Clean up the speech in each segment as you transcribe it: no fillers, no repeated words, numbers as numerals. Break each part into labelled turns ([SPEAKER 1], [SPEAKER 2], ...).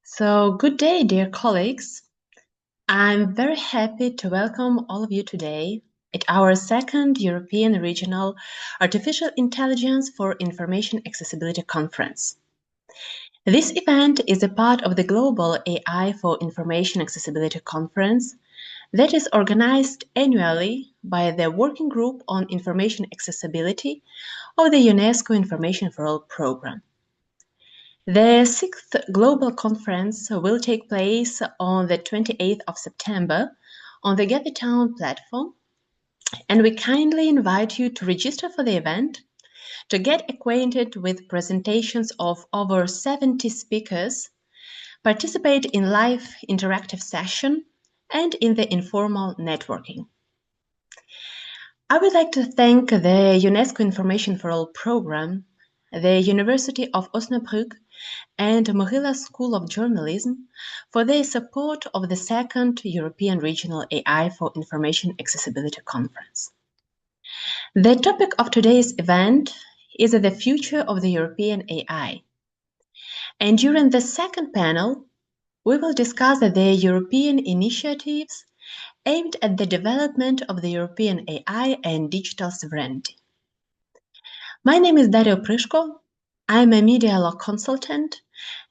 [SPEAKER 1] So, good day, dear colleagues. I'm very happy to welcome all of you today at our second European Regional Artificial Intelligence for Information Accessibility Conference. This event is a part of the Global AI for Information Accessibility Conference that is organized annually by the Working Group on Information Accessibility of the UNESCO Information for All program. The sixth global conference will take place on the 28th of September on the DataTank platform, and we kindly invite you to register for the event, to get acquainted with presentations of over 70 speakers, participate in live interactive session, and in the informal networking. I would like to thank the UNESCO Information for All program, the University of Osnabrück, and Mozilla School of Journalism for their support of the second European Regional AI for Information Accessibility Conference. The topic of today's event is the future of the European AI. And during the second panel, we will discuss the European initiatives aimed at the development of the European AI and digital sovereignty. My name is Dariia Opryshko. I am a media law consultant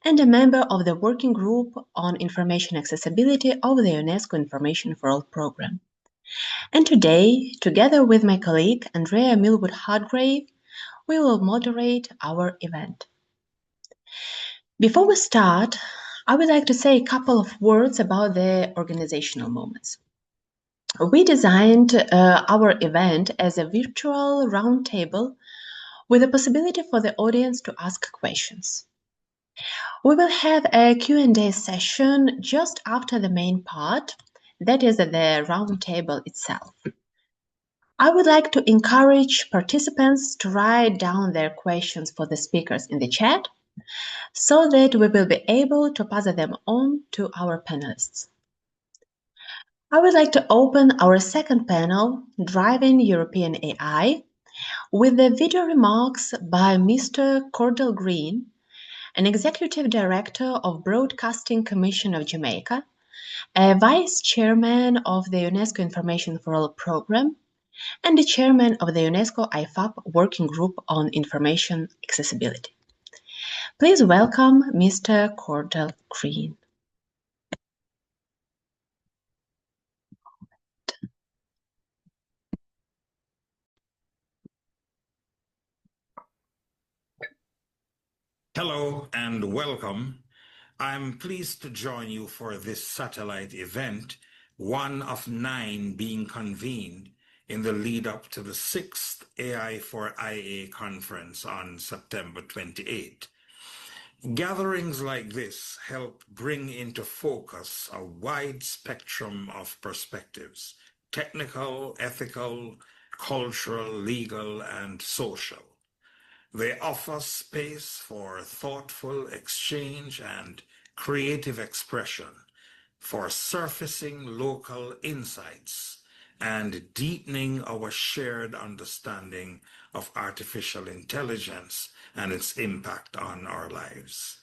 [SPEAKER 1] and a member of the Working Group on Information Accessibility of the UNESCO Information for All program. And today, together with my colleague Andrea Millwood Hargrave, we will moderate our event. Before we start, I would like to say a couple of words about the organizational moments. We designed our event as a virtual roundtable with the possibility for the audience to ask questions. We will have a Q&A session just after the main part, that is the roundtable itself. I would like to encourage participants to write down their questions for the speakers in the chat so that we will be able to pass them on to our panelists. I would like to open our second panel, Driving European AI, with the video remarks by Mr. Cordell Green, an Executive Director of Broadcasting Commission of Jamaica, a Vice Chairman of the UNESCO Information for All program, and the Chairman of the UNESCO IFAP Working Group on Information Accessibility. Please welcome Mr. Cordell Green.
[SPEAKER 2] Hello and welcome. I'm pleased to join you for this satellite event, one of 9 being convened in the lead up to the 6th AI for IA conference on September 28. Gatherings like this help bring into focus a wide spectrum of perspectives: technical, ethical, cultural, legal, and social. They offer space for thoughtful exchange and creative expression, for surfacing local insights and deepening our shared understanding of artificial intelligence and its impact on our lives.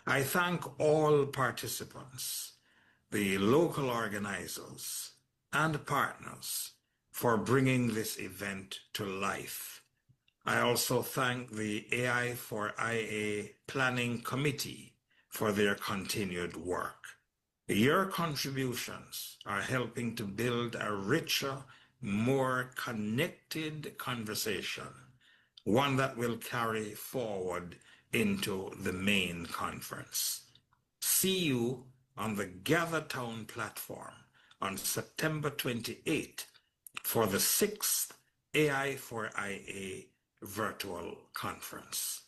[SPEAKER 2] I thank all participants, the local organizers, and partners for bringing this event to life. I also thank the AI for IA Planning Committee for their continued work. Your contributions are helping to build a richer, more connected conversation, one that will carry forward into the main conference. See you on the GatherTown platform on September 28th for the 6th AI for IA virtual conference.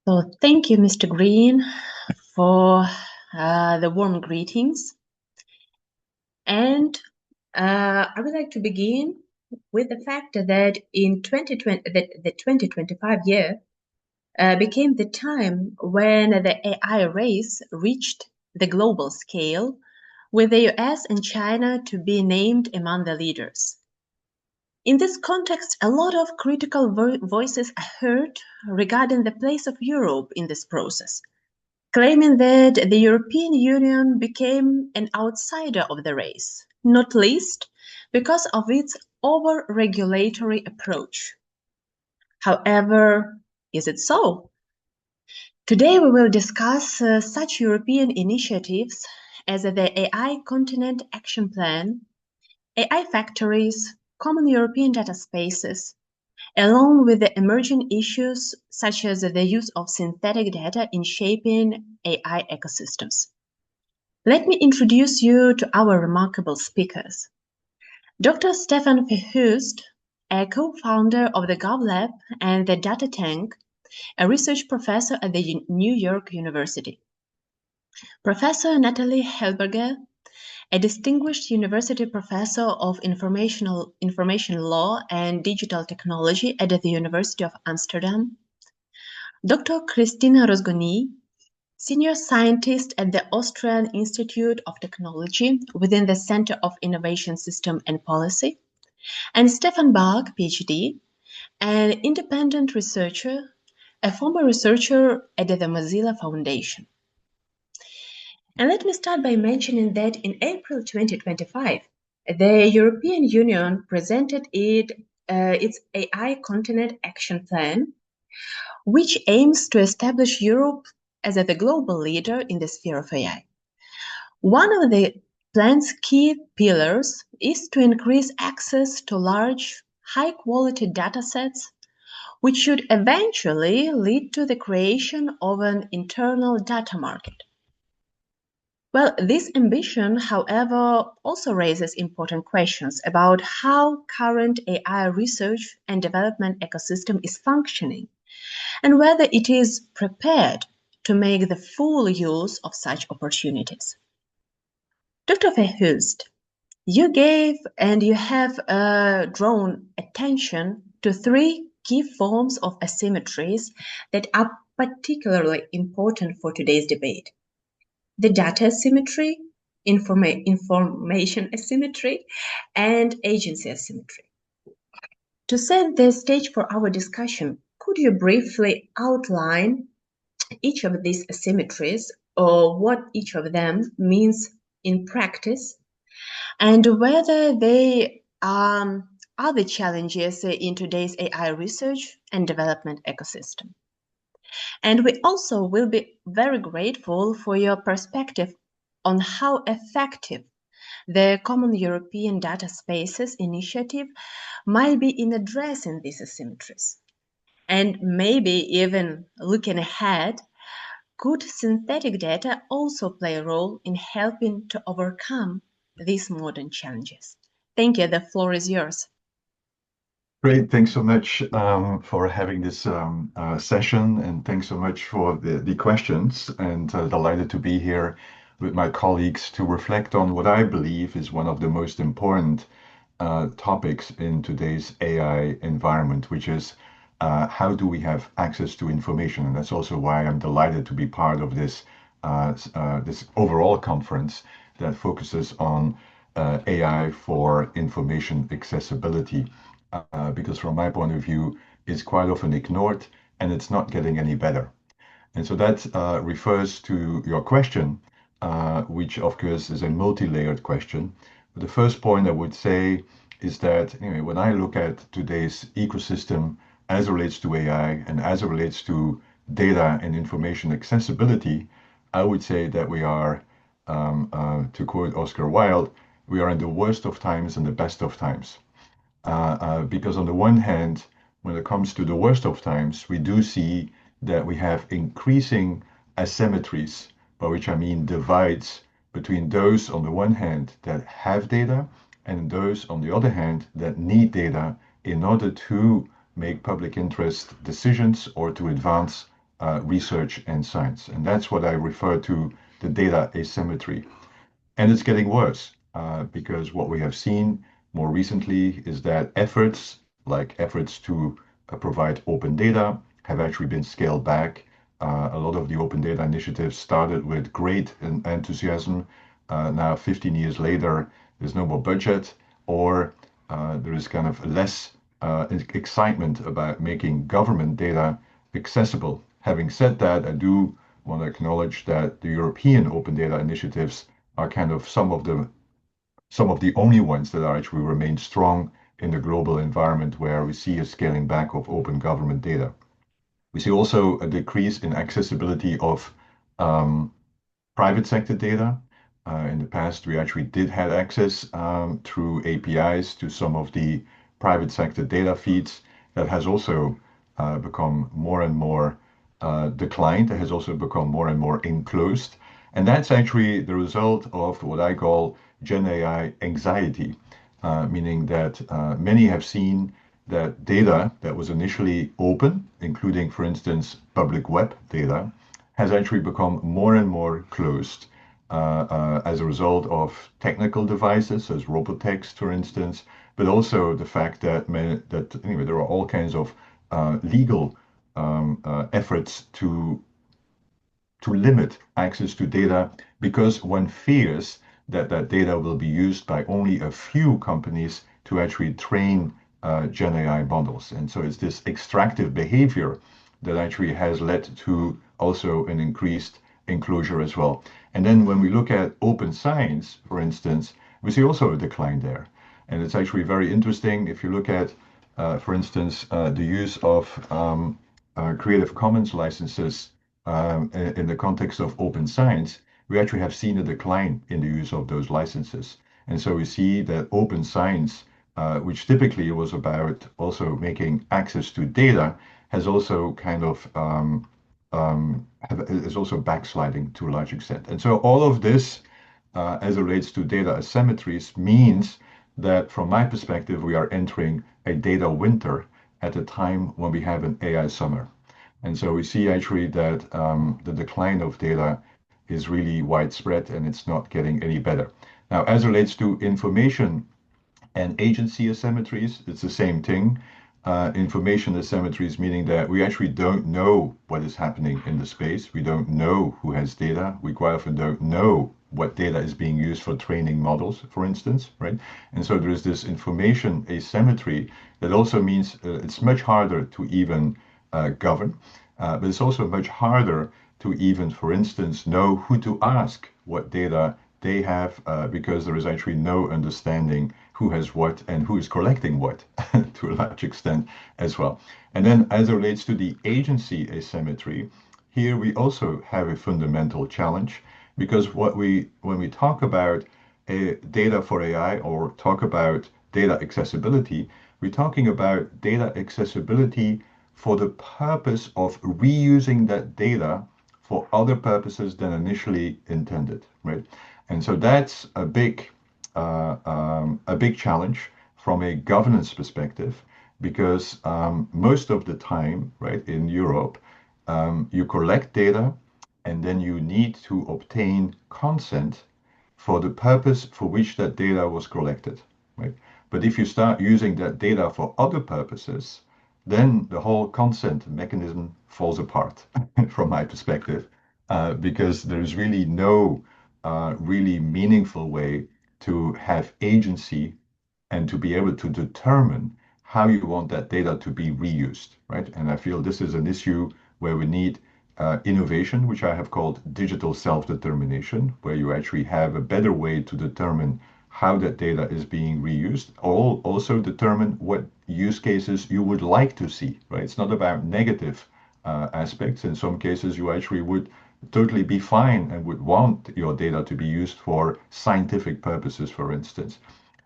[SPEAKER 1] So thank you, Mr. Green, for the warm greetings. And I would like to begin with the fact that in 2020, the 2025 year became the time when the AI race reached the global scale, with the US and China to be named among the leaders. In this context, a lot of critical voices are heard regarding the place of Europe in this process, claiming that the European Union became an outsider of the race, not least because of its over-regulatory approach. However, is it so? Today we will discuss such European initiatives as the AI Continent Action Plan, AI factories, common European data spaces, along with the emerging issues such as the use of synthetic data in shaping AI ecosystems. Let me introduce you to our remarkable speakers. Dr. Stefan Verhulst, a co-founder of the GovLab and the DataTank, a research professor at the New York University. Professor Natali Helberger, a distinguished university professor of information law and digital technology at the University of Amsterdam. Dr. Krisztina Rozgonyi, senior scientist at the Austrian Institute of Technology within the Center of Innovation System and Policy, and Stefan Baack, PhD, an independent researcher, a former researcher at the Mozilla Foundation. And let me start by mentioning that in April 2025, the European Union presented its AI Continent Action Plan, which aims to establish Europe as the global leader in the sphere of AI. One of the plan's key pillars is to increase access to large, high-quality datasets, which should eventually lead to the creation of an internal data market. Well, this ambition, however, also raises important questions about how current AI research and development ecosystem is functioning, and whether it is prepared to make the full use of such opportunities. Dr. Verhulst, you gave and you have drawn attention to three key forms of asymmetries that are particularly important for today's debate: the data asymmetry, information asymmetry, and agency asymmetry. To set the stage for our discussion, could you briefly outline each of these asymmetries, or what each of them means in practice, and whether they are the challenges in today's AI research and development ecosystem? And we also will be very grateful for your perspective on how effective the Common European Data Spaces initiative might be in addressing these asymmetries. And maybe even looking ahead, could synthetic data also play a role in helping to overcome these modern challenges? Thank you. The floor is yours.
[SPEAKER 3] Great. Thanks so much for having this session, and thanks so much for the questions, and delighted to be here with my colleagues to reflect on what I believe is one of the most important topics in today's AI environment, which is how do we have access to information? And that's also why I'm delighted to be part of this this overall conference that focuses on AI for information accessibility. Because from my point of view, it's quite often ignored and it's not getting any better. And so that refers to your question, which of course is a multi-layered question. But the first point I would say is that anyway, when I look at today's ecosystem as it relates to AI and as it relates to data and information accessibility, I would say that we are, to quote Oscar Wilde, we are in the worst of times and the best of times. Because on the one hand, when it comes to the worst of times, we do see that we have increasing asymmetries, by which I mean divides between those on the one hand that have data and those on the other hand that need data in order to make public interest decisions or to advance research and science. And that's what I refer to the data asymmetry. And it's getting worse because what we have seen more recently is that efforts like efforts to provide open data have actually been scaled back. A lot of the open data initiatives started with great enthusiasm. Now, 15 years later, there's no more budget, or there is kind of less excitement about making government data accessible. Having said that, I do want to acknowledge that the European open data initiatives are kind of some of the only ones that are actually remain strong in the global environment where we see a scaling back of open government data. We see also a decrease in accessibility of private sector data. In the past, we actually did have access through APIs to some of the private sector data feeds. That has also become more and more declined. It has also become more and more enclosed. And that's actually the result of what I call Gen AI anxiety, meaning that many have seen that data that was initially open, including, for instance, public web data, has actually become more and more closed as a result of technical devices, as robotext, for instance, but also the fact that anyway, there are all kinds of legal efforts to limit access to data because one fears that that data will be used by only a few companies to actually train Gen AI models. And so it's this extractive behavior that actually has led to also an increased enclosure as well. And then when we look at open science, for instance, we see also a decline there. And it's actually very interesting if you look at, for instance, the use of Creative Commons licenses in the context of open science, we actually have seen a decline in the use of those licenses. And so we see that open science, which typically was about also making access to data, has also kind of is also backsliding to a large extent. And so all of this, as it relates to data asymmetries, means that from my perspective, we are entering a data winter at a time when we have an AI summer. And so we see actually that the decline of data is really widespread and it's not getting any better. Now, as it relates to information and agency asymmetries, it's the same thing. Information asymmetries, meaning that we actually don't know what is happening in the space. We don't know who has data. We quite often don't know what data is being used for training models, for instance, right? And so there is this information asymmetry that also means it's much harder to even govern, but it's also much harder to even, for instance, know who to ask what data they have because there is actually no understanding who has what and who is collecting what to a large extent as well. And then as it relates to the agency asymmetry, here we also have a fundamental challenge because when we talk about data for AI or talk about data accessibility, we're talking about data accessibility for the purpose of reusing that data for other purposes than initially intended, right? And so that's a big challenge from a governance perspective, because most of the time, right, in Europe, you collect data and then you need to obtain consent for the purpose for which that data was collected, right? But if you start using that data for other purposes, then the whole consent mechanism falls apart from my perspective, because there's really no really meaningful way to have agency and to be able to determine how you want that data to be reused, right? And I feel this is an issue where we need innovation, which I have called digital self-determination, where you actually have a better way to determine how that data is being reused, or also determine what use cases you would like to see, right? It's not about negative aspects. In some cases, you actually would totally be fine and would want your data to be used for scientific purposes, for instance.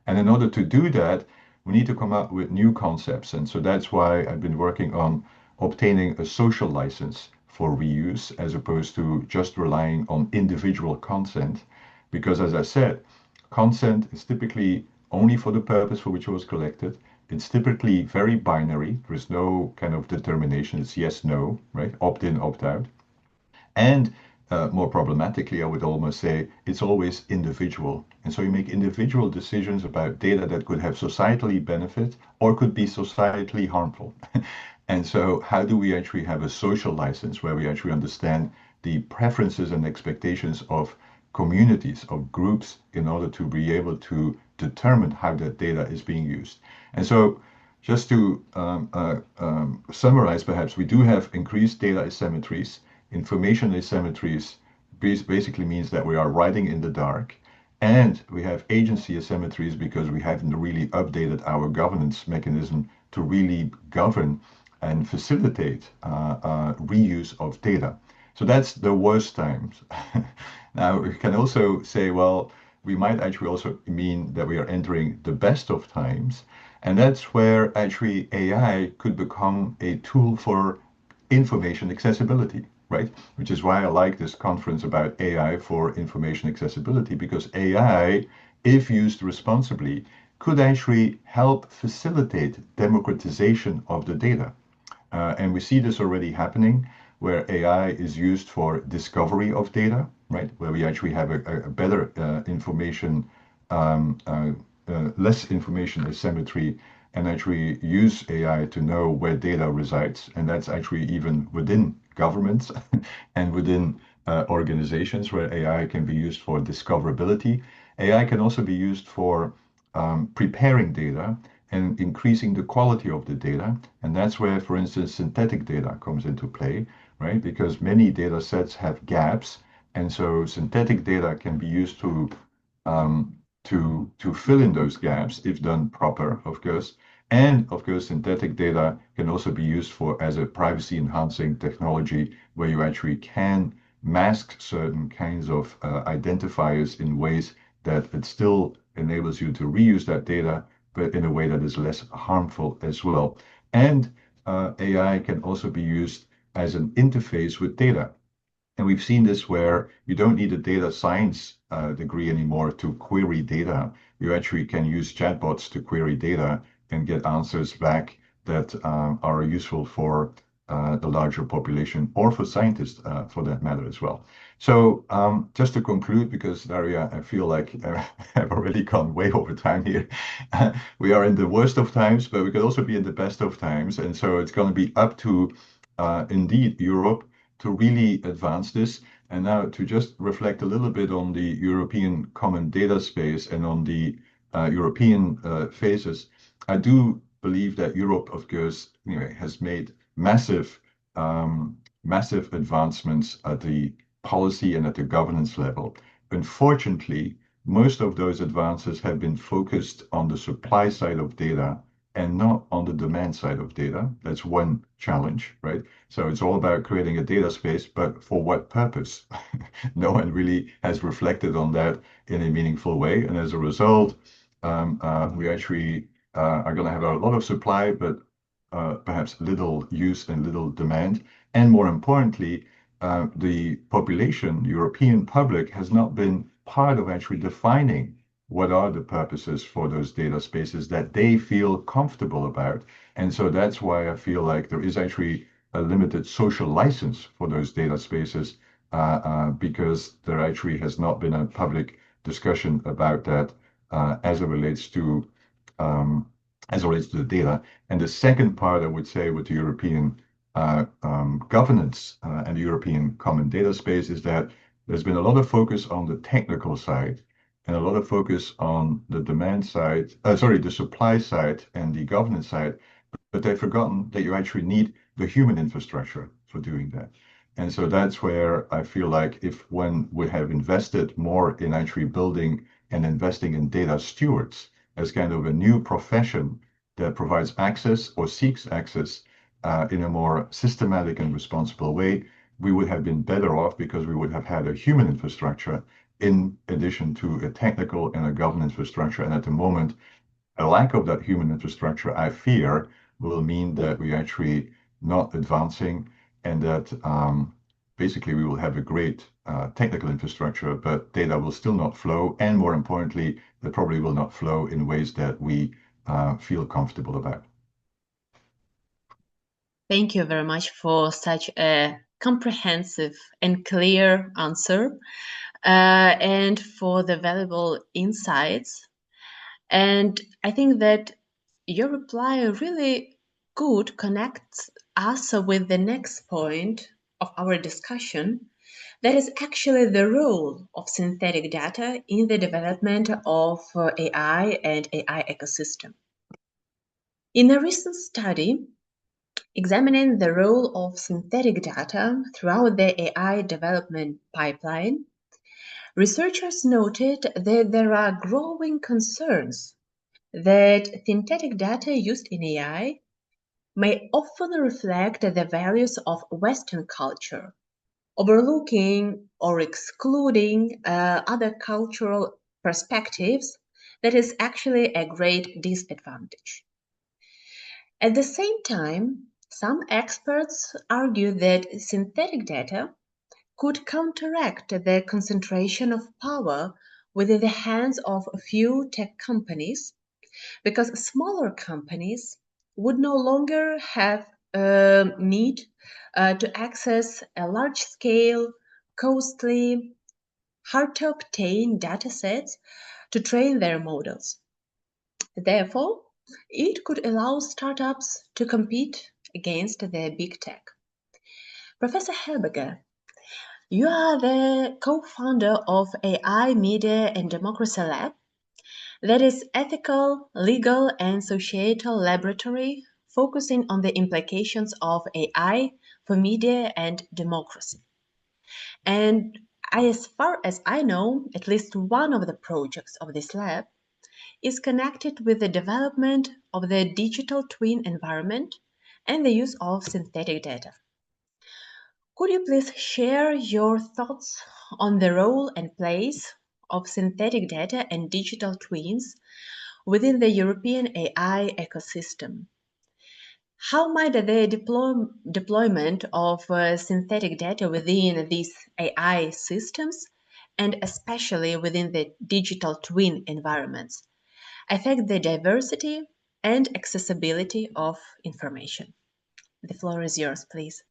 [SPEAKER 3] And in order to do that, we need to come up with new concepts. And so that's why I've been working on obtaining a social license for reuse as opposed to just relying on individual consent. Because as I said, consent is typically only for the purpose for which it was collected. It's typically very binary. There is no kind of determination. It's yes, no, right? Opt in, opt out. And more problematically, I would almost say it's always individual. And so you make individual decisions about data that could have societally benefit or could be societally harmful. And so how do we actually have a social license where we actually understand the preferences and expectations of communities, of groups, in order to be able to determine how that data is being used. And so just to summarize, perhaps, we do have increased data asymmetries. Information asymmetries basically means that we are writing in the dark. And we have agency asymmetries because we haven't really updated our governance mechanism to really govern and facilitate reuse of data. So that's the worst times. Now, we can also say, well, we might actually also mean that we are entering the best of times. And that's where actually AI could become a tool for information accessibility, right? Which is why I like this conference about AI for information accessibility, because AI, if used responsibly, could actually help facilitate democratization of the data. And we see this already happening where AI is used for discovery of data, right? Where we actually have a better less information asymmetry and actually use AI to know where data resides. And that's actually even within governments and within organizations where AI can be used for discoverability. AI can also be used for preparing data and increasing the quality of the data. And that's where, for instance, synthetic data comes into play, right? Because many data sets have gaps. And so synthetic data can be used to fill in those gaps if done proper, of course. And of course, synthetic data can also be used as a privacy enhancing technology where you actually can mask certain kinds of identifiers in ways that it still enables you to reuse that data, but in a way that is less harmful as well. And AI can also be used as an interface with data. And we've seen this where you don't need a data science degree anymore to query data. You actually can use chatbots to query data and get answers back that are useful for the larger population or for scientists for that matter as well. So just to conclude, because Dariia, I feel like I've already gone way over time here. We are in the worst of times, but we could also be in the best of times. And so it's going to be up to indeed Europe to really advance this. And now to just reflect a little bit on the European Common Data Space and on the European phases, I do believe that Europe, of course, anyway, has made massive advancements at the policy and at the governance level. Unfortunately, most of those advances have been focused on the supply side of data and not on the demand side of data. That's one challenge, right? So it's all about creating a data space, but for what purpose? No one really has reflected on that in a meaningful way. And as a result, we actually are going to have a lot of supply, but perhaps little use and little demand. And more importantly, the population, European public, has not been part of actually defining what are the purposes for those data spaces that they feel comfortable about. And so that's why I feel like there is actually a limited social license for those data spaces because there actually has not been a public discussion about that as it relates to the data. And the second part, I would say, with the European governance and the European Common Data Space is that there's been a lot of focus on the technical side and a lot of focus on the the supply side and the governance side, but they've forgotten that you actually need the human infrastructure for doing that. And so that's where I feel like if one would have invested more in actually building and investing in data stewards as kind of a new profession that provides access or seeks access in a more systematic and responsible way, we would have been better off because we would have had a human infrastructure in addition to a technical and a governance infrastructure. And at the moment, a lack of that human infrastructure, I fear, will mean that we actually not advancing and that basically we will have a great technical infrastructure, but data will still not flow. And more importantly, they probably will not flow in ways that we feel comfortable about.
[SPEAKER 1] Thank you very much for such a comprehensive and clear answer and for the valuable insights. And I think that your reply really good connects us with the next point of our discussion, That is actually the role of synthetic data in the development of AI and AI ecosystem. In a recent study examining the role of synthetic data throughout the AI development pipeline, researchers noted that there are growing concerns that synthetic data used in AI may often reflect the values of Western culture, overlooking or excluding other cultural perspectives. That is actually a great disadvantage. At the same time, some experts argue that synthetic data could counteract the concentration of power within the hands of a few tech companies, because smaller companies would no longer have a need to access a large-scale, costly, hard-to-obtain datasets to train their models. Therefore, it could allow startups to compete against the big tech. Professor Helberger, you are the co-founder of AI Media and Democracy Lab, that is ethical, legal, and societal laboratory focusing on the implications of AI for media and democracy. And as far as I know, at least one of the projects of this lab is connected with the development of the digital twin environment and the use of synthetic data. Could you please share your thoughts on the role and place of synthetic data and digital twins within the European AI ecosystem? How might the deployment of synthetic data within these AI systems, and especially within the digital twin environments, affect the diversity and accessibility of information? The floor is yours, please.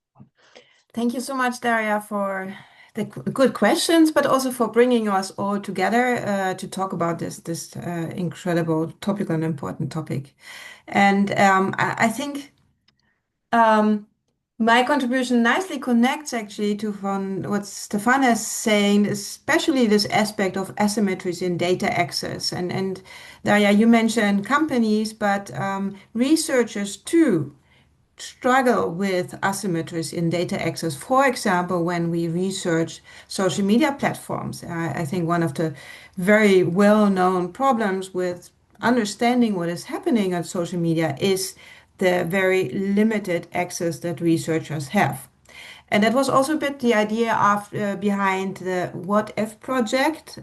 [SPEAKER 4] Thank you so much, Dariia, for the good questions, but also for bringing us all together to talk about this incredible topic and important topic. And I think my contribution nicely connects actually to what Stefan is saying, especially this aspect of asymmetries in data access. And Dariia, you mentioned companies, but researchers too struggle with asymmetries in data access. For example, when we research social media platforms, I think one of the very well-known problems with understanding what is happening on social media is the very limited access that researchers have. And that was also a bit the idea of behind the What If project.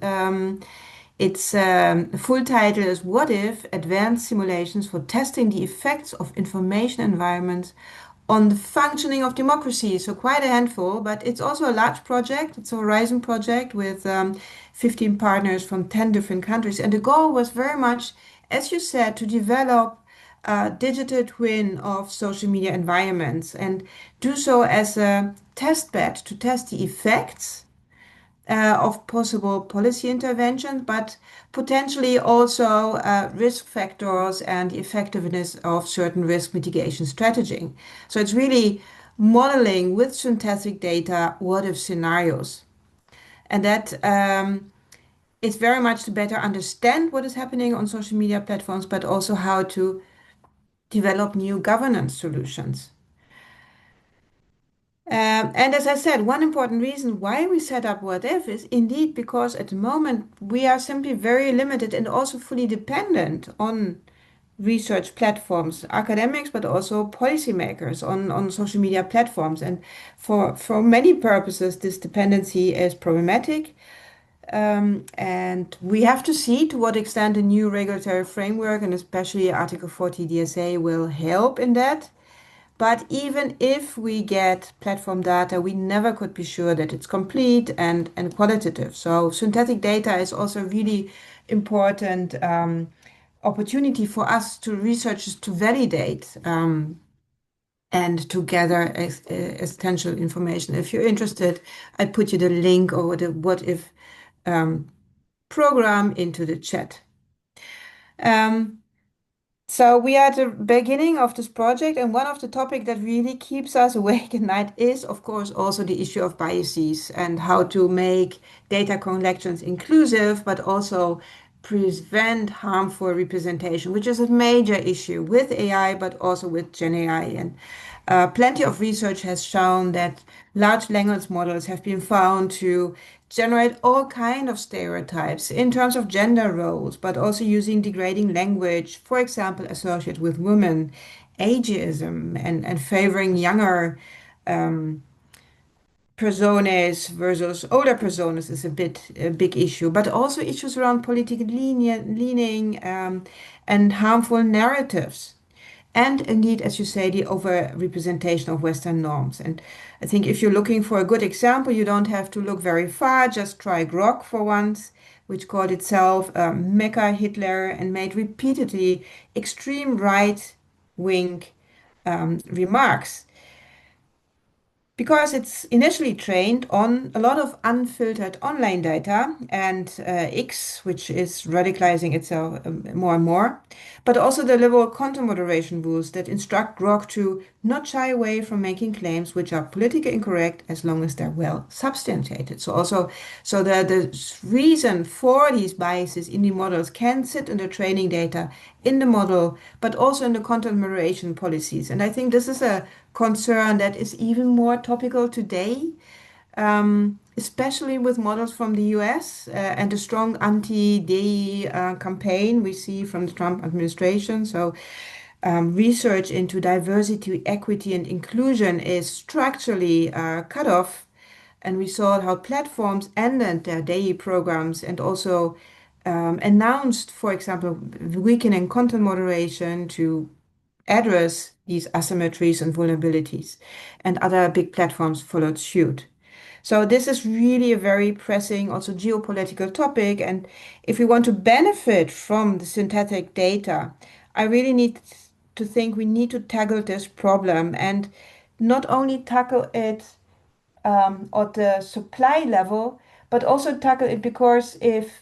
[SPEAKER 4] Its full title is What If Advanced Simulations for Testing the Effects of Information Environments on the Functioning of Democracy. So quite a handful, but it's also a large project. It's a Horizon project with 15 partners from 10 different countries. And the goal was very much, as you said, to develop a digital twin of social media environments and do so as a test bed to test the effects of possible policy intervention, but potentially also risk factors and the effectiveness of certain risk mitigation strategy. So it's really modeling with synthetic data what if scenarios. And that is very much to better understand what is happening on social media platforms, but also how to develop new governance solutions. And as I said, one important reason why we set up What If is indeed because at the moment we are simply very limited and also fully dependent on research platforms, academics, but also policymakers on social media platforms. And for many purposes, this dependency is problematic. And we have to see to what extent a new regulatory framework, and especially Article 40 DSA, will help in that. But even if we get platform data, we never could be sure that it's complete and qualitative. So synthetic data is also a really important opportunity for us to researchers to validate and to gather essential information. If you're interested, I put you the link or the What If program into the chat. So we are at the beginning of this project, and one of the topics that really keeps us awake at night is, of course, also the issue of biases and how to make data collections inclusive, but also prevent harmful representation, which is a major issue with AI, but also with Gen AI. And plenty of research has shown that large language models have been found to generate all kind of stereotypes in terms of gender roles, but also using degrading language, for example, associated with women, ageism, and favoring younger personas versus older personas is a big issue, but also issues around political leaning and harmful narratives. And indeed, as you say, the overrepresentation of Western norms. And I think if you're looking for a good example, you don't have to look very far. Just try Grok for once, which called itself Mecca Hitler and made repeatedly extreme right-wing remarks because it's initially trained on a lot of unfiltered online data and X, which is radicalizing itself more and more, but also the liberal content moderation rules that instruct Grok to not shy away from making claims which are politically incorrect as long as they're well substantiated. So the reason for these biases in the models can sit in the training data in the model, but also in the content moderation policies. And I think this is a concern that is even more topical today, especially with models from the US and the strong anti-DEI campaign we see from the Trump administration. So research into diversity, equity, and inclusion is structurally cut off. And we saw how platforms ended their DEI programs and also announced, for example, weakening content moderation to address these asymmetries and vulnerabilities, and other big platforms followed suit. So this is really a very pressing, also geopolitical topic. And if we want to benefit from the synthetic data, I really need to think we need to tackle this problem and not only tackle it at the supply level, but also tackle it because if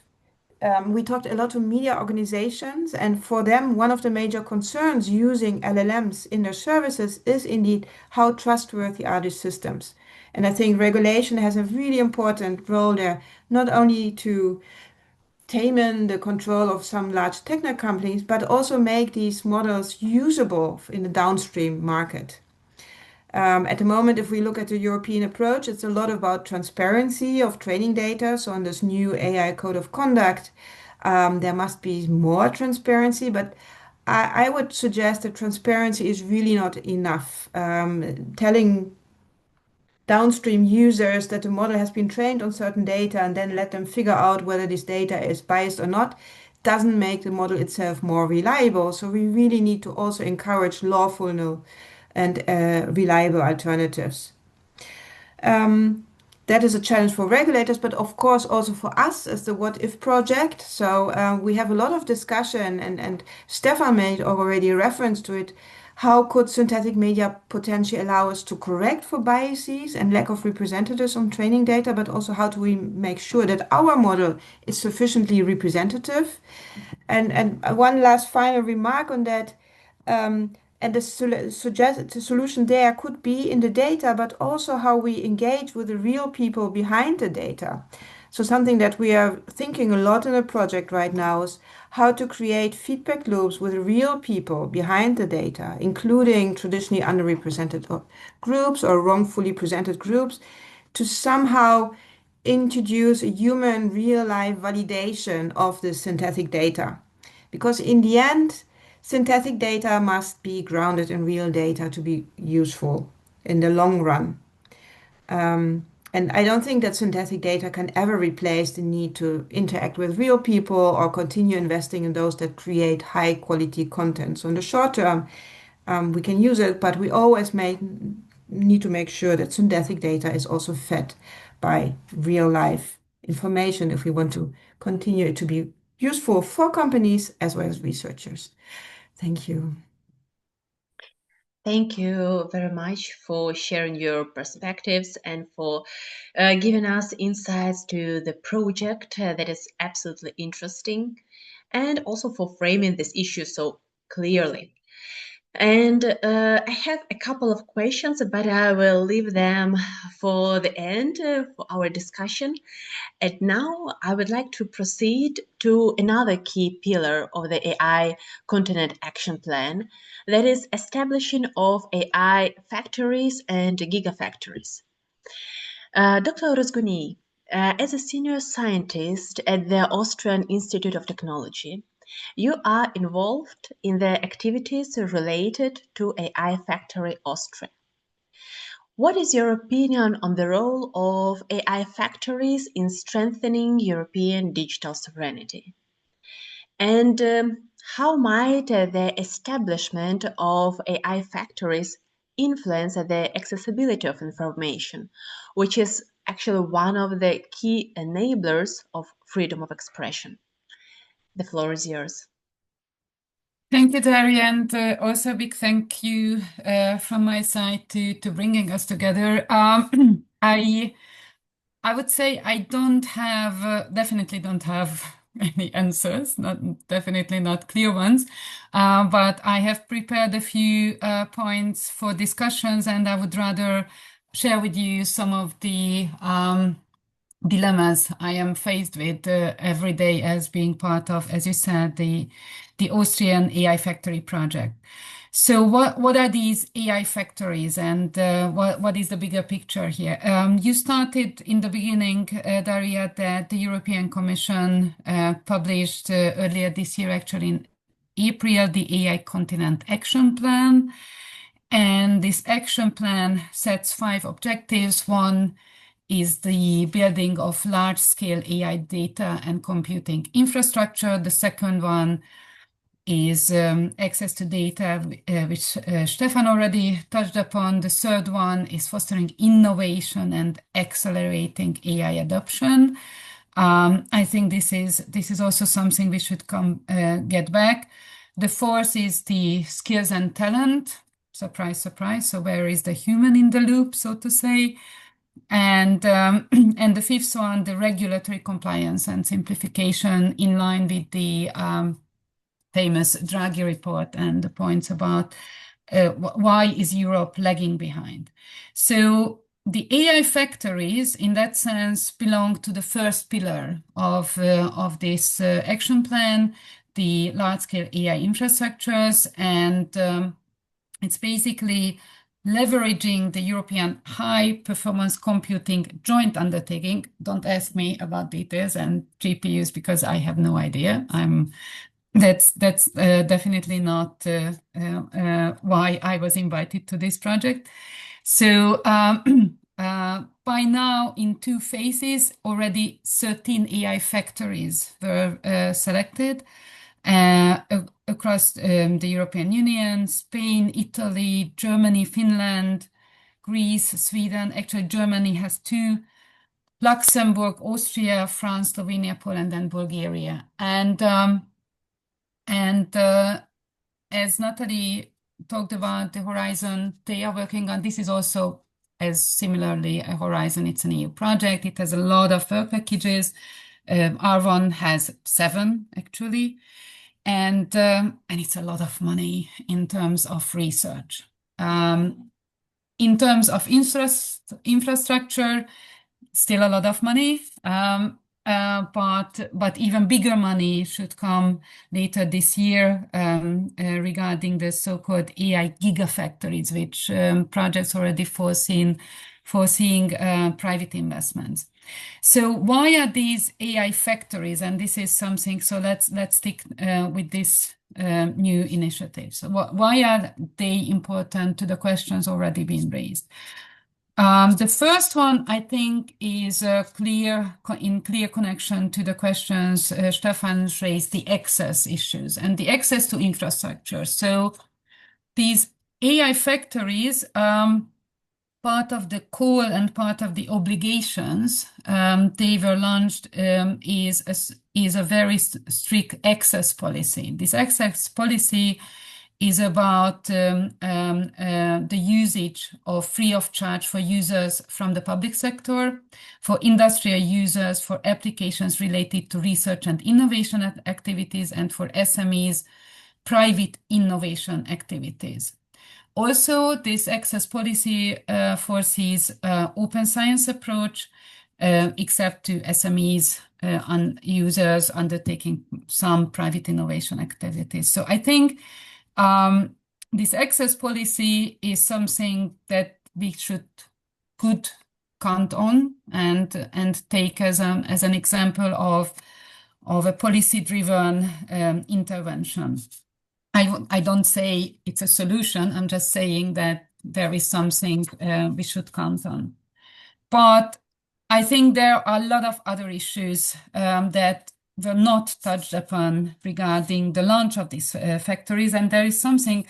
[SPEAKER 4] we talked a lot to media organizations, and for them, one of the major concerns using LLMs in their services is indeed how trustworthy are these systems. And I think regulation has a really important role there, not only to tame the control of some large techno companies, but also make these models usable in the downstream market. At the moment, if we look at the European approach, it's a lot about transparency of training data. So on this new AI code of conduct, there must be more transparency, but I would suggest that transparency is really not enough. Telling downstream users that the model has been trained on certain data and then let them figure out whether this data is biased or not doesn't make the model itself more reliable. So we really need to also encourage lawful and reliable alternatives. That is a challenge for regulators, but of course also for us as the What If project. So we have a lot of discussion, and Stefan made already a reference to it. How could synthetic media potentially allow us to correct for biases and lack of representatives on training data, but also how do we make sure that our model is sufficiently representative? And one last final remark on that. And the suggested solution there could be in the data, but also how we engage with the real people behind the data. So something that we are thinking a lot in the project right now is how to create feedback loops with real people behind the data, including traditionally underrepresented groups or wrongfully presented groups, to somehow introduce a human real-life validation of the synthetic data. Because in the end, synthetic data must be grounded in real data to be useful in the long run. And I don't think that synthetic data can ever replace the need to interact with real people or continue investing in those that create high quality content. So in the short term, we can use it, but we always need to make sure that synthetic data is also fed by real life information if we want to continue it to be useful for companies as well as researchers. Thank you.
[SPEAKER 1] Thank you very much for sharing your perspectives and for giving us insights to the project that is absolutely interesting, and also for framing this issue so clearly. And I have a couple of questions, but I will leave them for the end for our discussion. And now I would like to proceed to another key pillar of the AI Continent Action Plan, that is establishing of AI factories and gigafactories. Dr. Rozgonyi, as a senior scientist at the Austrian Institute of Technology, you are involved in the activities related to AI Factory Austria. What is your opinion on the role of AI factories in strengthening European digital sovereignty? And how might the establishment of AI factories influence the accessibility of information, which is actually one of the key enablers of freedom of expression? The floor is yours.
[SPEAKER 5] Thank you, Dariia, and also a big thank you from my side to bringing us together. I would say I don't have, definitely don't have any answers, definitely not clear ones, but I have prepared a few points for discussions, and I would rather share with you some of the dilemmas I am faced with every day as being part of, as you said, the Austrian AI Factory project. So what are these AI factories, and what is the bigger picture here? You started in the beginning, Dariia, that the European Commission published earlier this year, actually in April, the AI Continent Action Plan. And this action plan sets 5 objectives. One is the building of large-scale AI data and computing infrastructure. The second one is access to data, which Stefan already touched upon. The third one is fostering innovation and accelerating AI adoption. I think this is also something we should get back. The fourth is the skills and talent. Surprise, surprise. So where is the human in the loop, so to say? And the fifth one, the regulatory compliance and simplification, in line with the famous Draghi report and the points about why is Europe lagging behind. So the AI factories, in that sense, belong to the first pillar of this action plan, the large-scale AI infrastructures, and it's basically leveraging the European high-performance computing joint undertaking. Don't ask me about details and GPUs because I have no idea. That's definitely not why I was invited to this project. So by now, in 2 phases, already 13 AI factories were selected across the European Union: Spain, Italy, Germany, Finland, Greece, Sweden. Actually, Germany has 2, Luxembourg, Austria, France, Slovenia, Poland, and Bulgaria. And as Natali talked about the Horizon they are working on, this is also as similarly a Horizon. It's an EU project. It has a lot of work packages. R1 has 7 actually, and it's a lot of money in terms of research. In terms of infrastructure, still a lot of money. But even bigger money should come later this year regarding the so-called AI gigafactories, which projects already foreseeing private investments. So why are these AI factories? And this is something. So let's stick with this new initiative. So why are they important to the questions already being raised? The first one, I think, is in clear connection to the questions Stefan raised, the access issues and the access to infrastructure. So these AI factories, part of the call and part of the obligations they were launched is a very strict access policy. This access policy is about the usage of free of charge for users from the public sector, for industrial users, for applications related to research and innovation activities, and for SMEs private innovation activities. Also, this access policy foresees open science approach, except to SMEs and users undertaking some private innovation activities. So I think this access policy is something that we could count on and take as an example of a policy-driven intervention. I don't say it's a solution. I'm just saying that there is something we should count on. But I think there are a lot of other issues that were not touched upon regarding the launch of these factories, and there is something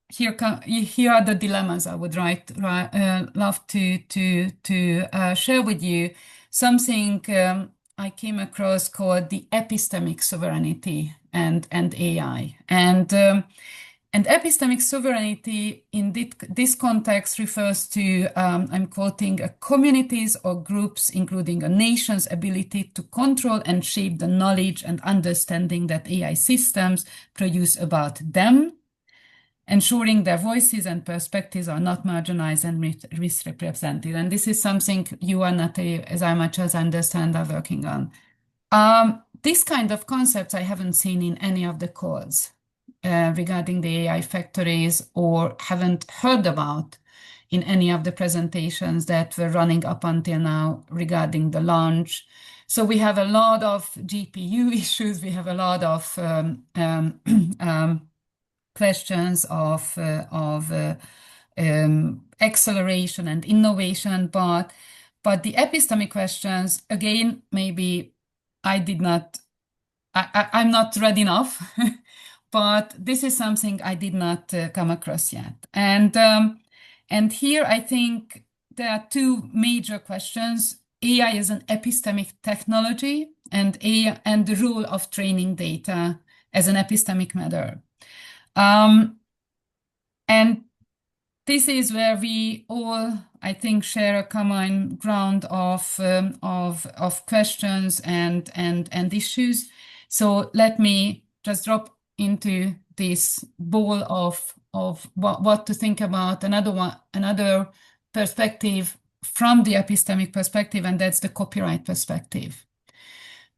[SPEAKER 5] here. Here are the dilemmas I would love to share with you. Something I came across called the epistemic sovereignty and AI. And epistemic sovereignty in this context refers to, I'm quoting, a communities or groups, including a nation's ability to control and shape the knowledge and understanding that AI systems produce about them, ensuring their voices and perspectives are not marginalized and misrepresented. And this is something you and Natali, as much as I understand, are working on. This kind of concepts I haven't seen in any of the calls regarding the AI factories, or haven't heard about in any of the presentations that were running up until now regarding the launch. So we have a lot of GPU issues, we have a lot of questions of acceleration and innovation, but the epistemic questions, again, maybe I'm not ready enough, but this is something I did not come across yet. And here I think there are two major questions. AI is an epistemic technology, and the role of training data as an epistemic matter. And this is where we all, I think, share a common ground of questions and issues. So let me just drop into this bowl of what to think about. Another perspective from the epistemic perspective, and that's the copyright perspective.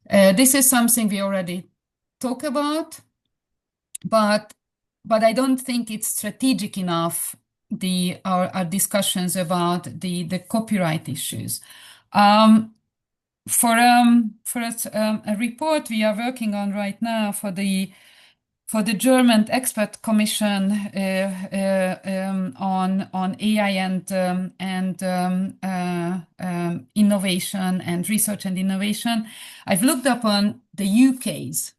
[SPEAKER 5] This is something we already talk about, but I don't think it's strategic enough, our discussions about the copyright issues. For a report we are working on right now for the German expert commission on AI and innovation and research and innovation, I've looked up on the UK's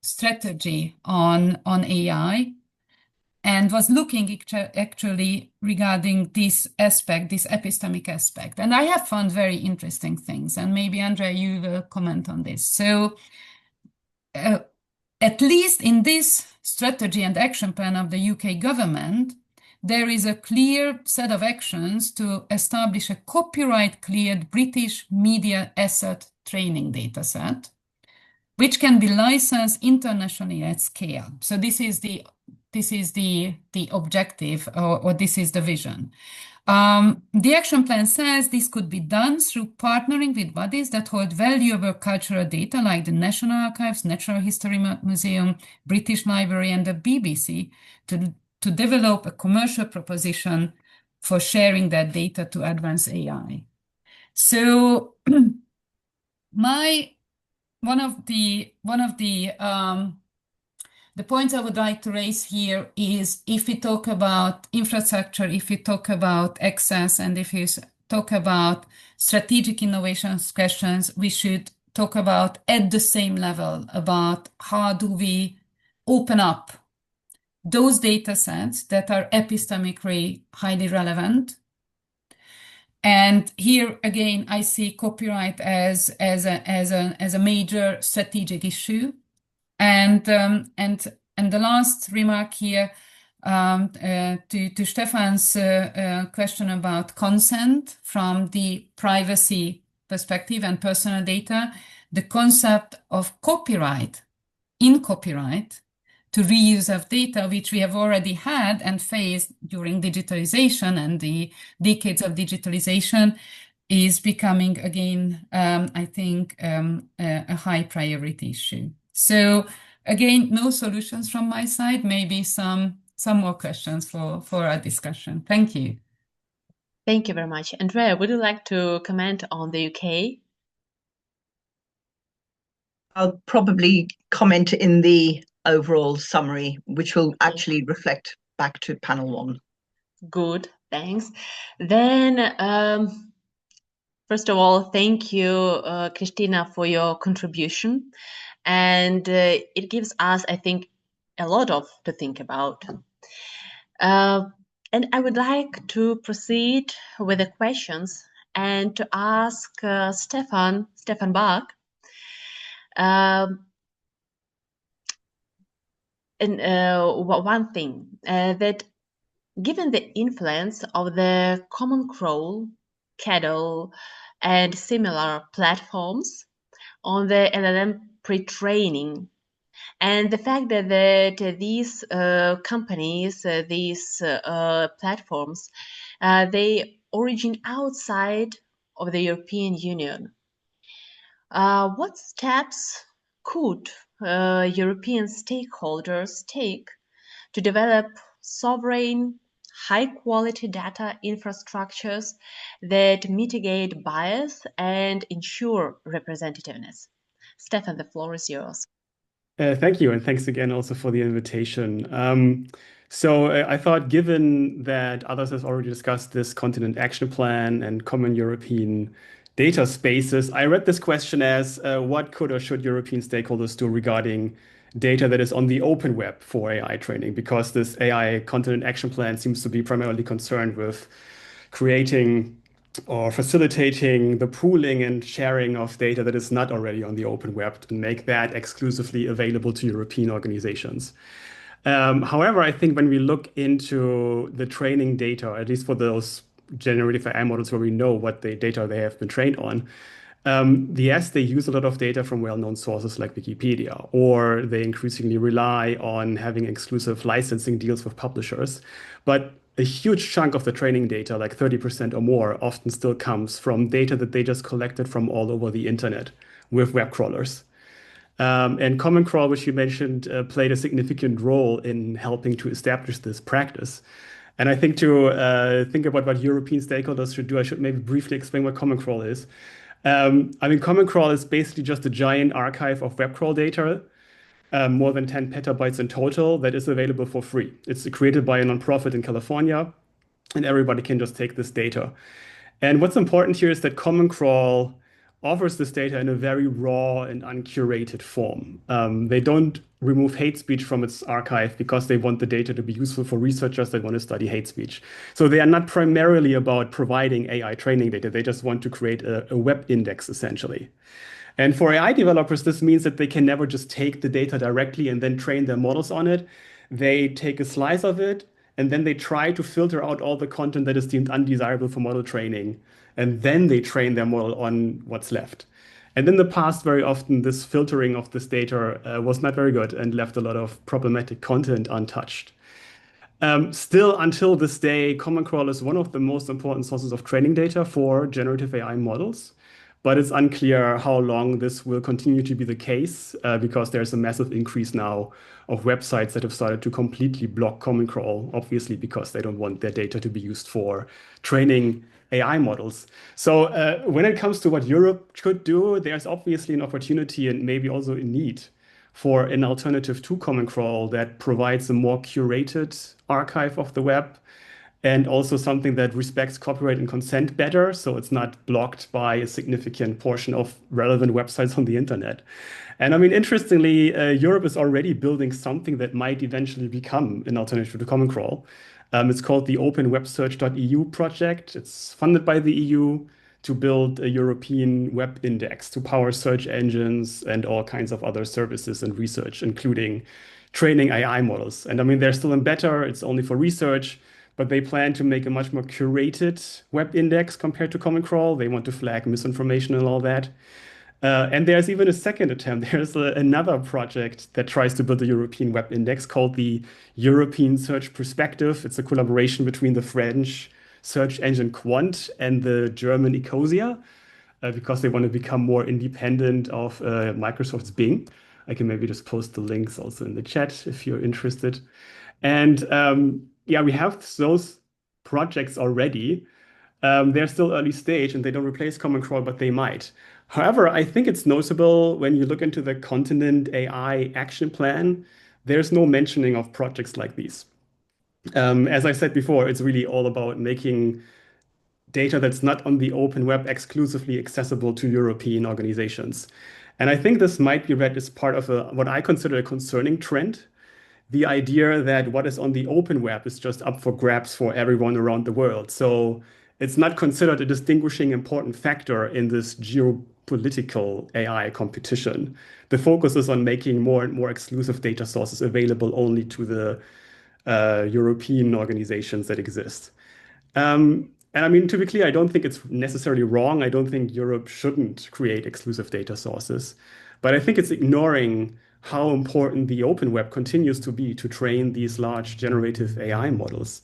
[SPEAKER 5] strategy on AI, and was looking actually regarding this aspect, this epistemic aspect. And I have found very interesting things, and maybe Andrea, you will comment on this. So at least in this strategy and action plan of the UK government, there is a clear set of actions to establish a copyright-cleared British media asset training dataset, which can be licensed internationally at scale. So this is the objective, or this is the vision. The action plan says this could be done through partnering with bodies that hold valuable cultural data, like the National Archives, Natural History Museum, British Library, and the BBC, to develop a commercial proposition for sharing that data to advance AI. So one of the points I would like to raise here is, if we talk about infrastructure, if we talk about access, and if we talk about strategic innovation questions, we should talk about at the same level about how do we open up those data sets that are epistemically highly relevant. And here again, I see copyright as a major strategic issue. And the last remark here to Stefan's question about consent from the privacy perspective and personal data, the concept of copyright in copyright to reuse of data, which we have already had and faced during digitalization and the decades of digitalization, is becoming again, I think, a high priority issue. So again, no solutions from my side, maybe some more questions for our discussion. Thank you.
[SPEAKER 1] Thank you very much. Andrea, would you like to comment on the UK?
[SPEAKER 6] I'll probably comment in the overall summary, which will actually reflect back to panel one.
[SPEAKER 1] Good, thanks. Then, first of all, thank you, Krisztina, for your contribution. And it gives us, I think, a lot to think about. And I would like to proceed with the questions and to ask Stefan Baack, one thing, that given the influence of the Common Crawl, Cadle, and similar platforms on the LLM pre-training, and the fact that these companies, these platforms, they origin outside of the European Union, what steps could European stakeholders take to develop sovereign, high-quality data infrastructures that mitigate bias and ensure representativeness? Stefan, the floor is yours.
[SPEAKER 7] Thank you, and thanks again also for the invitation. I thought, given that others have already discussed this continent action plan and common European data spaces, I read this question as what could or should European stakeholders do regarding data that is on the open web for AI training? Because this AI continent action plan seems to be primarily concerned with creating or facilitating the pooling and sharing of data that is not already on the open web and make that exclusively available to European organizations. However, I think when we look into the training data, at least for those generative AI models where we know what the data they have been trained on, yes, they use a lot of data from well-known sources like Wikipedia, or they increasingly rely on having exclusive licensing deals with publishers. But a huge chunk of the training data, like 30% or more, often still comes from data that they just collected from all over the internet with web crawlers. And Common Crawl, which you mentioned, played a significant role in helping to establish this practice. And I think to think about what European stakeholders should do, I should maybe briefly explain what Common Crawl is. Common Crawl is basically just a giant archive of web crawl data, more than 10 petabytes in total, that is available for free. It's created by a nonprofit in California, and everybody can just take this data. And what's important here is that Common Crawl offers this data in a very raw and uncurated form. They don't remove hate speech from its archive because they want the data to be useful for researchers that want to study hate speech. So they are not primarily about providing AI training data. They just want to create a web index, essentially. And for AI developers, this means that they can never just take the data directly and then train their models on it. They take a slice of it, and then they try to filter out all the content that is deemed undesirable for model training. And then they train their model on what's left. And in the past, very often, this filtering of this data was not very good and left a lot of problematic content untouched. Still, until this day, Common Crawl is one of the most important sources of training data for generative AI models. But it's unclear how long this will continue to be the case because there's a massive increase now of websites that have started to completely block Common Crawl, obviously because they don't want their data to be used for training AI models. So when it comes to what Europe could do, there's obviously an opportunity and maybe also a need for an alternative to Common Crawl that provides a more curated archive of the web, and also something that respects copyright and consent better, so it's not blocked by a significant portion of relevant websites on the internet. And I mean, interestingly, Europe is already building something that might eventually become an alternative to Common Crawl. It's called the openwebsearch.eu project. It's funded by the EU to build a European web index to power search engines and all kinds of other services and research, including training AI models. And I mean, they're still in beta, it's only for research, but they plan to make a much more curated web index compared to Common Crawl. They want to flag misinformation and all that. And there's even a second attempt. There's another project that tries to build a European web index called the European Search Perspective. It's a collaboration between the French search engine Quant and the German Ecosia, because they want to become more independent of Microsoft's Bing. I can maybe just post the links also in the chat if you're interested. And yeah, we have those projects already. They're still early stage and they don't replace Common Crawl, but they might. However, I think it's notable when you look into the Continent AI Action Plan, there's no mentioning of projects like these. As I said before, it's really all about making data that's not on the open web exclusively accessible to European organizations. And I think this might be read as part of what I consider a concerning trend. The idea that what is on the open web is just up for grabs for everyone around the world. So it's not considered a distinguishing important factor in this geopolitical AI competition. The focus is on making more and more exclusive data sources available only to the European organizations that exist. And I mean, to be clear, I don't think it's necessarily wrong. I don't think Europe shouldn't create exclusive data sources. But I think it's ignoring how important the open web continues to be to train these large generative AI models.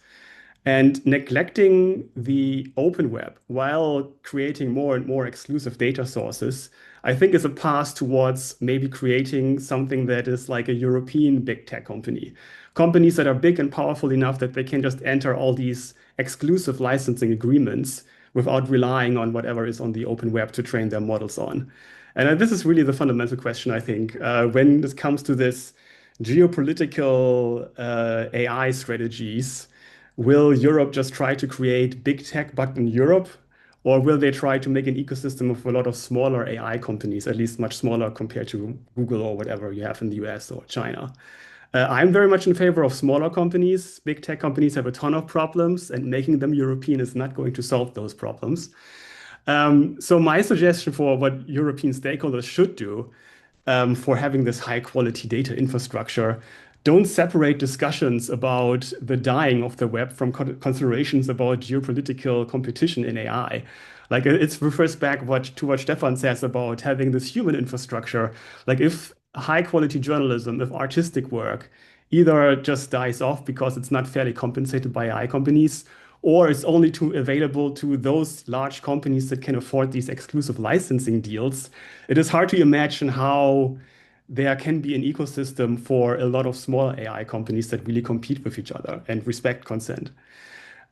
[SPEAKER 7] And neglecting the open web while creating more and more exclusive data sources, I think is a path towards maybe creating something that is like a European big tech company. Companies that are big and powerful enough that they can just enter all these exclusive licensing agreements without relying on whatever is on the open web to train their models on. And this is really the fundamental question, I think, when it comes to this geopolitical AI strategies. Will Europe just try to create big tech, but in Europe? Or will they try to make an ecosystem of a lot of smaller AI companies, at least much smaller compared to Google or whatever you have in the US or China? I'm very much in favor of smaller companies. Big tech companies have a ton of problems, and making them European is not going to solve those problems. So my suggestion for what European stakeholders should do for having this high quality data infrastructure, don't separate discussions about the dying of the web from considerations about geopolitical competition in AI. Like it refers back to what Stefan says about having this human infrastructure. Like if high quality journalism, if artistic work either just dies off because it's not fairly compensated by AI companies, or it's only available to those large companies that can afford these exclusive licensing deals, it is hard to imagine how there can be an ecosystem for a lot of small AI companies that really compete with each other and respect consent.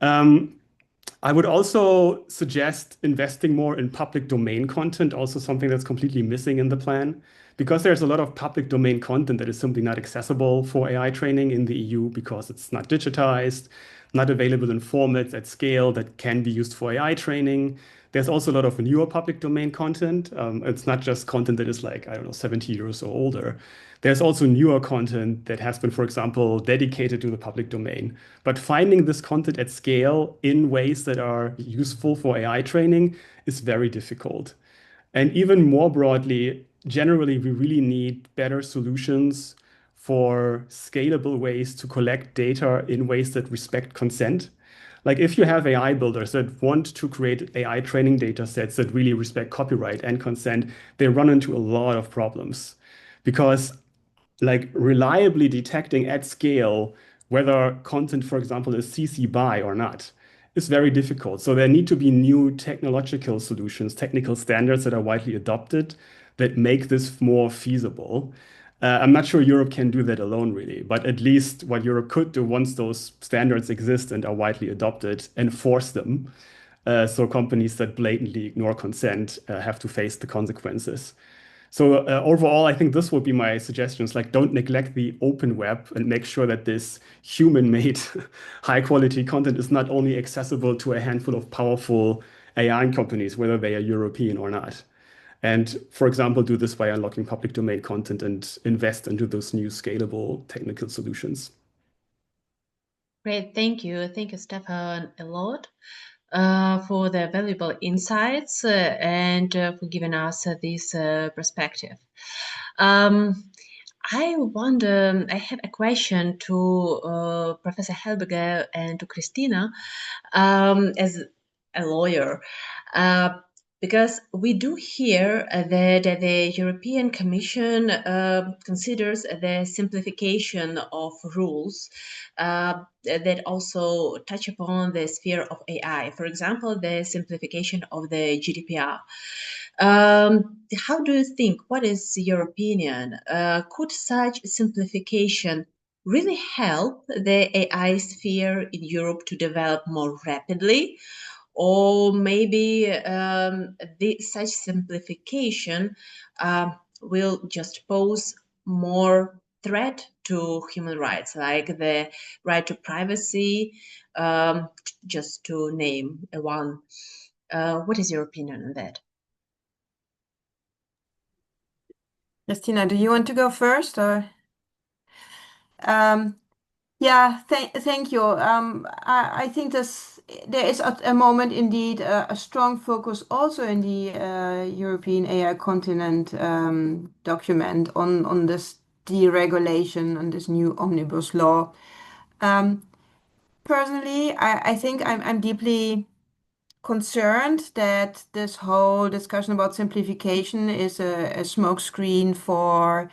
[SPEAKER 7] I would also suggest investing more in public domain content, also something that's completely missing in the plan, because there's a lot of public domain content that is simply not accessible for AI training in the EU because it's not digitized, not available in formats at scale that can be used for AI training. There's also a lot of newer public domain content. It's not just content that is like, I don't know, 70 years or older. There's also newer content that has been, for example, dedicated to the public domain. But finding this content at scale in ways that are useful for AI training is very difficult. And even more broadly, generally, we really need better solutions for scalable ways to collect data in ways that respect consent. Like if you have AI builders that want to create AI training data sets that really respect copyright and consent, they run into a lot of problems because like reliably detecting at scale whether content, for example, is CC BY or not is very difficult. So there need to be new technological solutions, technical standards that are widely adopted that make this more feasible. I'm not sure Europe can do that alone, really, but at least what Europe could do once those standards exist and are widely adopted, enforce them. So companies that blatantly ignore consent have to face the consequences. So overall, I think this would be my suggestions. Like, don't neglect the open web and make sure that this human-made high-quality content is not only accessible to a handful of powerful AI companies, whether they are European or not. And for example, do this by unlocking public domain content and invest into those new scalable technical solutions.
[SPEAKER 1] Great, thank you. Thank you, Stefan, a lot for the valuable insights and for giving us this perspective. I wonder, I have a question to Professor Helberger and to Krisztina as a lawyer. because we do hear that the European Commission considers the simplification of rules that also touch upon the sphere of AI. For example, the simplification of the GDPR. How do you think, what is your opinion? Could such simplification really help the AI sphere in Europe to develop more rapidly? Or maybe such simplification will just pose more threat to human rights, like the right to privacy, just to name one. What is your opinion on that?
[SPEAKER 4] Krisztina, do you want to go first, or? Yeah, thank you. I think there is at a moment indeed a strong focus also in the European AI continent document on this deregulation and this new omnibus law. Personally, I think I'm deeply concerned that this whole discussion about simplification is a smokescreen for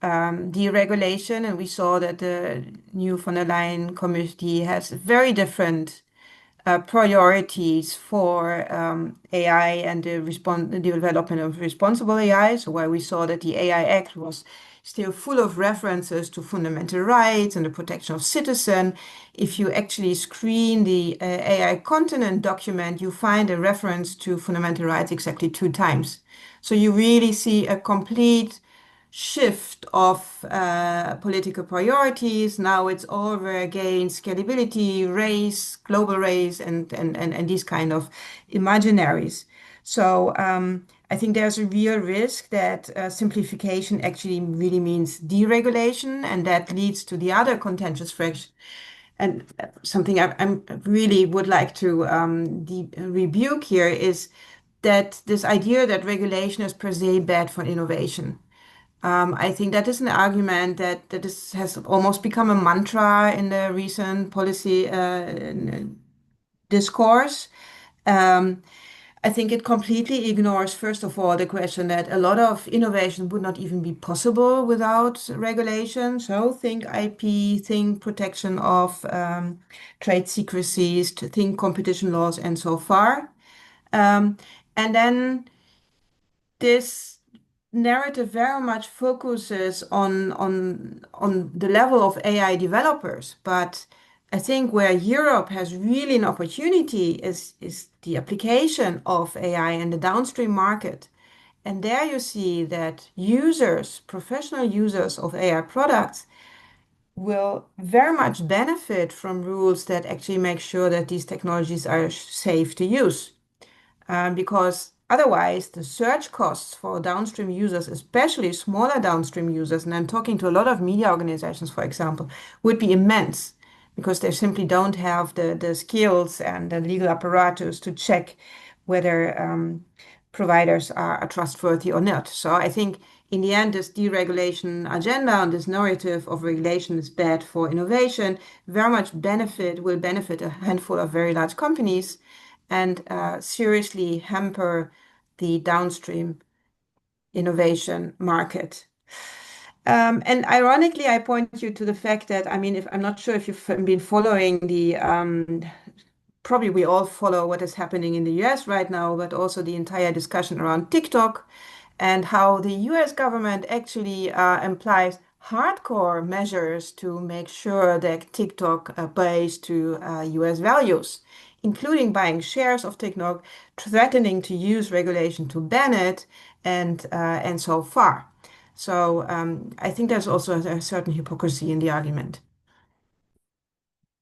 [SPEAKER 4] deregulation, and we saw that the new von der Leyen committee has very different priorities for AI and the development of responsible AI. So while we saw that the AI Act was still full of references to fundamental rights and the protection of citizens, if you actually screen the AI continent document, you find a reference to fundamental rights exactly 2 times. So you really see a complete shift of political priorities. Now it's over again scalability, race, global race, and these kind of imaginaries. So I think there's a real risk that simplification actually really means deregulation, and that leads to the other contentious fractions. And something I really would like to rebuke here is that this idea that regulation is per se bad for innovation. I think that is an argument that has almost become a mantra in the recent policy discourse. I think it completely ignores, first of all, the question that a lot of innovation would not even be possible without regulation. So think IP, think protection of trade secrecies, think competition laws, and so far. And then this narrative very much focuses on the level of AI developers, but I think where Europe has really an opportunity is the application of AI in the downstream market. And there you see that users, professional users of AI products, will very much benefit from rules that actually make sure that these technologies are safe to use. Because otherwise, the search costs for downstream users, especially smaller downstream users, and I'm talking to a lot of media organizations, for example, would be immense because they simply don't have the skills and the legal apparatus to check whether providers are trustworthy or not. So I think in the end, this deregulation agenda and this narrative of regulation is bad for innovation very much will benefit a handful of very large companies and seriously hamper the downstream innovation market. And ironically, I point you to the fact that, I mean, I'm not sure if you've been following probably we all follow what is happening in the US right now, but also the entire discussion around TikTok and how the US government actually implies hardcore measures to make sure that TikTok obeys to US values, including buying shares of TikTok, threatening to use regulation to ban it, and so far. So I think there's also a certain hypocrisy in the argument.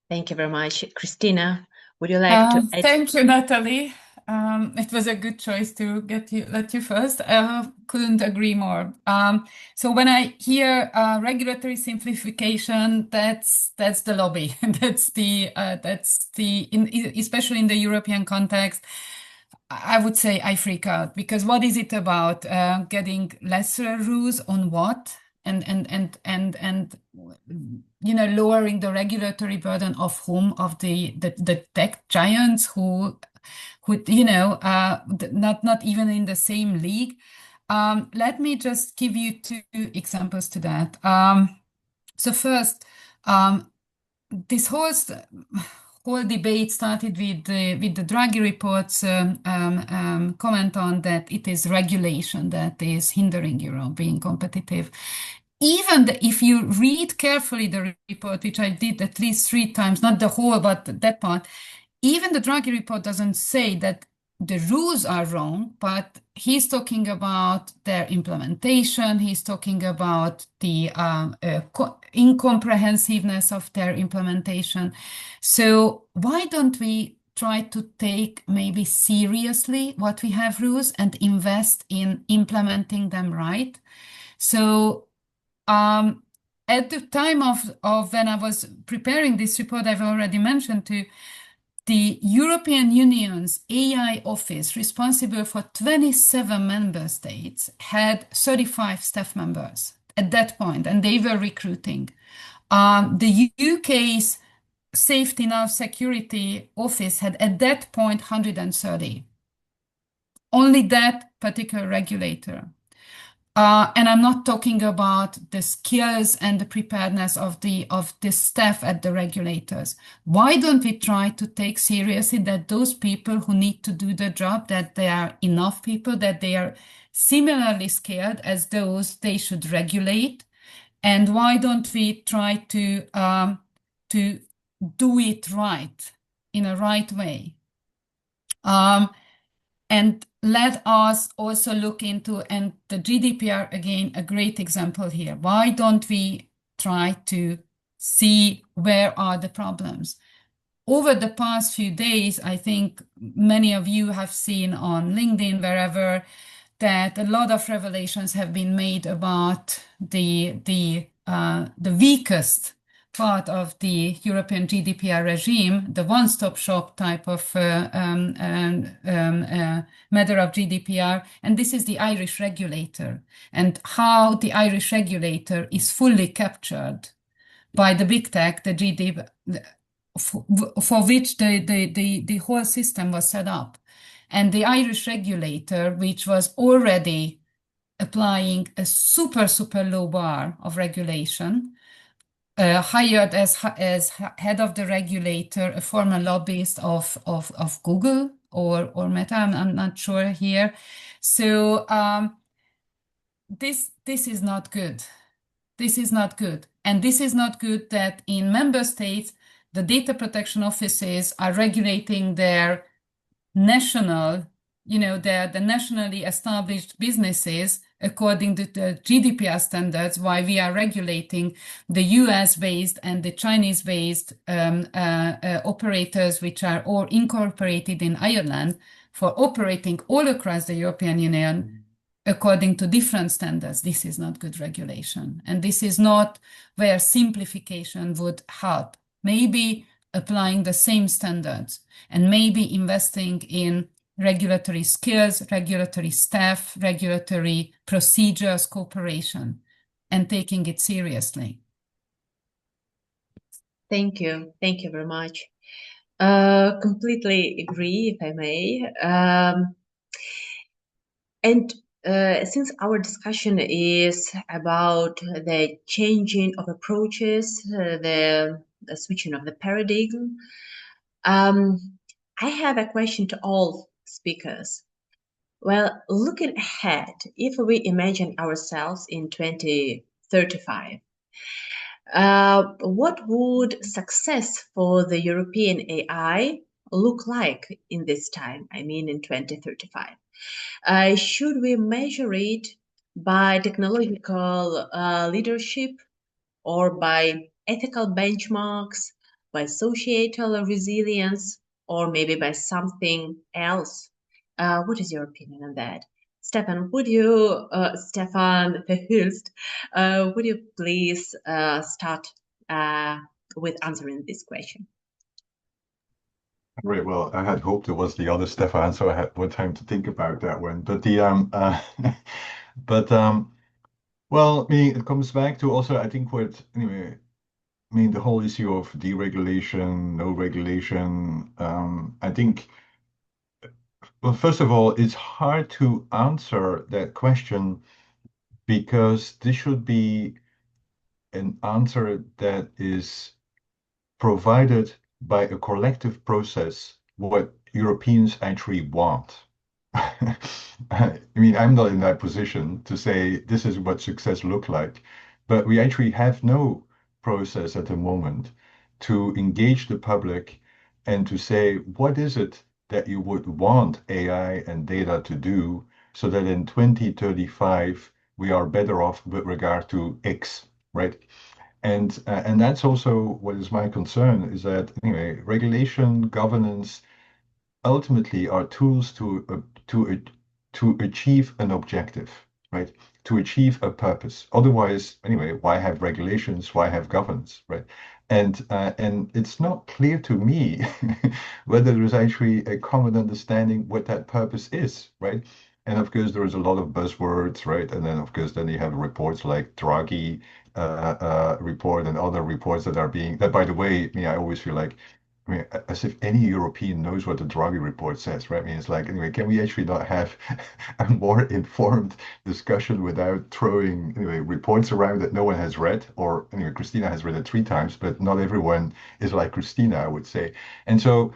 [SPEAKER 1] Thank you very much. Krisztina, would you like to add?
[SPEAKER 5] Thank you, Natali. It was a good choice to let you first. Couldn't agree more. So when I hear regulatory simplification, that's the lobby. Especially in the European context, I would say I freak out because what is it about? Getting lesser rules on what? And lowering the regulatory burden of whom? Of the tech giants who who, not even in the same league. Let me just give you two examples to that. So first, this whole debate started with the Draghi report's comment on that it is regulation that is hindering Europe being competitive. Even if you read carefully the report, which I did at least 3 times, not the whole, but that part, even the Draghi report doesn't say that the rules are wrong, but he's talking about their implementation. He's talking about the incomprehensiveness of their implementation. So why don't we try to take maybe seriously what we have rules and invest in implementing them right? So at the time of when I was preparing this report, I've already mentioned to the European Union's AI office, responsible for 27 member states, had 35 staff members at that point, and they were recruiting. The UK's Safety Now Security Office had at that point 130. Only that particular regulator. And I'm not talking about the skills and the preparedness of the staff at the regulators. Why don't we try to take seriously that those people who need to do the job, that there are enough people, that they are similarly skilled as those they should regulate? And why don't we try to do it right, in a right way? And let us also look into, and the GDPR, again, a great example here. Why don't we try to see where are the problems? Over the past few days, I think many of you have seen on LinkedIn, wherever, that a lot of revelations have been made about the weakest part of the European GDPR regime, the one-stop shop type of matter of GDPR, and this is the Irish regulator, and how the Irish regulator is fully captured by the big tech, the GDPR, for which the whole system was set up. And the Irish regulator, which was already applying a super low bar of regulation, hired as head of the regulator a former lobbyist of Google or Meta. I'm not sure here. So this is not good. This is not good. And this is not good that in member states, the data protection offices are regulating their national, the nationally established businesses according to the GDPR standards, while we are regulating the US-based and the Chinese-based operators, which are all incorporated in Ireland, for operating all across the European Union according to different standards. This is not good regulation. And this is not where simplification would help. Maybe applying the same standards and maybe investing in regulatory skills, regulatory staff, regulatory procedures, cooperation, and taking it seriously.
[SPEAKER 1] Thank you. Thank you very much. Completely agree, if I may. Since our discussion is about the changing of approaches, the switching of the paradigm, I have a question to all speakers. Well, looking ahead, if we imagine ourselves in 2035, what would success for the European AI look like in this time? I mean, in 2035. Should we measure it by technological leadership, or by ethical benchmarks, by societal resilience, or maybe by something else? What is your opinion on that? Stefan, Stefan Verhulst, would you please start with answering this question?
[SPEAKER 3] Great. Well, I had hoped it was the other Stefan, so I had more time to think about that one. But well, I mean, it comes back to also, I think anyway, I mean, the whole issue of deregulation, no regulation. I think Well, first of all, it's hard to answer that question because this should be an answer that is provided by a collective process what Europeans actually want. I mean, I'm not in that position to say this is what success look like, but we actually have no process at the moment to engage the public and to say, what is it that you would want AI and data to do so that in 2035 we are better off with regard to X, right? And that's also what is my concern is that anyway, regulation, governance ultimately are tools to achieve an objective, right? To achieve a purpose. Otherwise, anyway, why have regulations? Why have governance, right? And it's not clear to me whether there is actually a common understanding what that purpose is, right? And of course, there is a lot of buzzwords, right? And then, of course, then you have reports like Draghi report and other reports that are being, that by the way, I always feel like, I mean, as if any European knows what the Draghi report says, right? I mean, it's like, anyway, can we actually not have a more informed discussion without throwing, anyway, reports around that no one has read? Or, anyway, Krisztina has read it 3 times, but not everyone is like Krisztina, I would say. And so,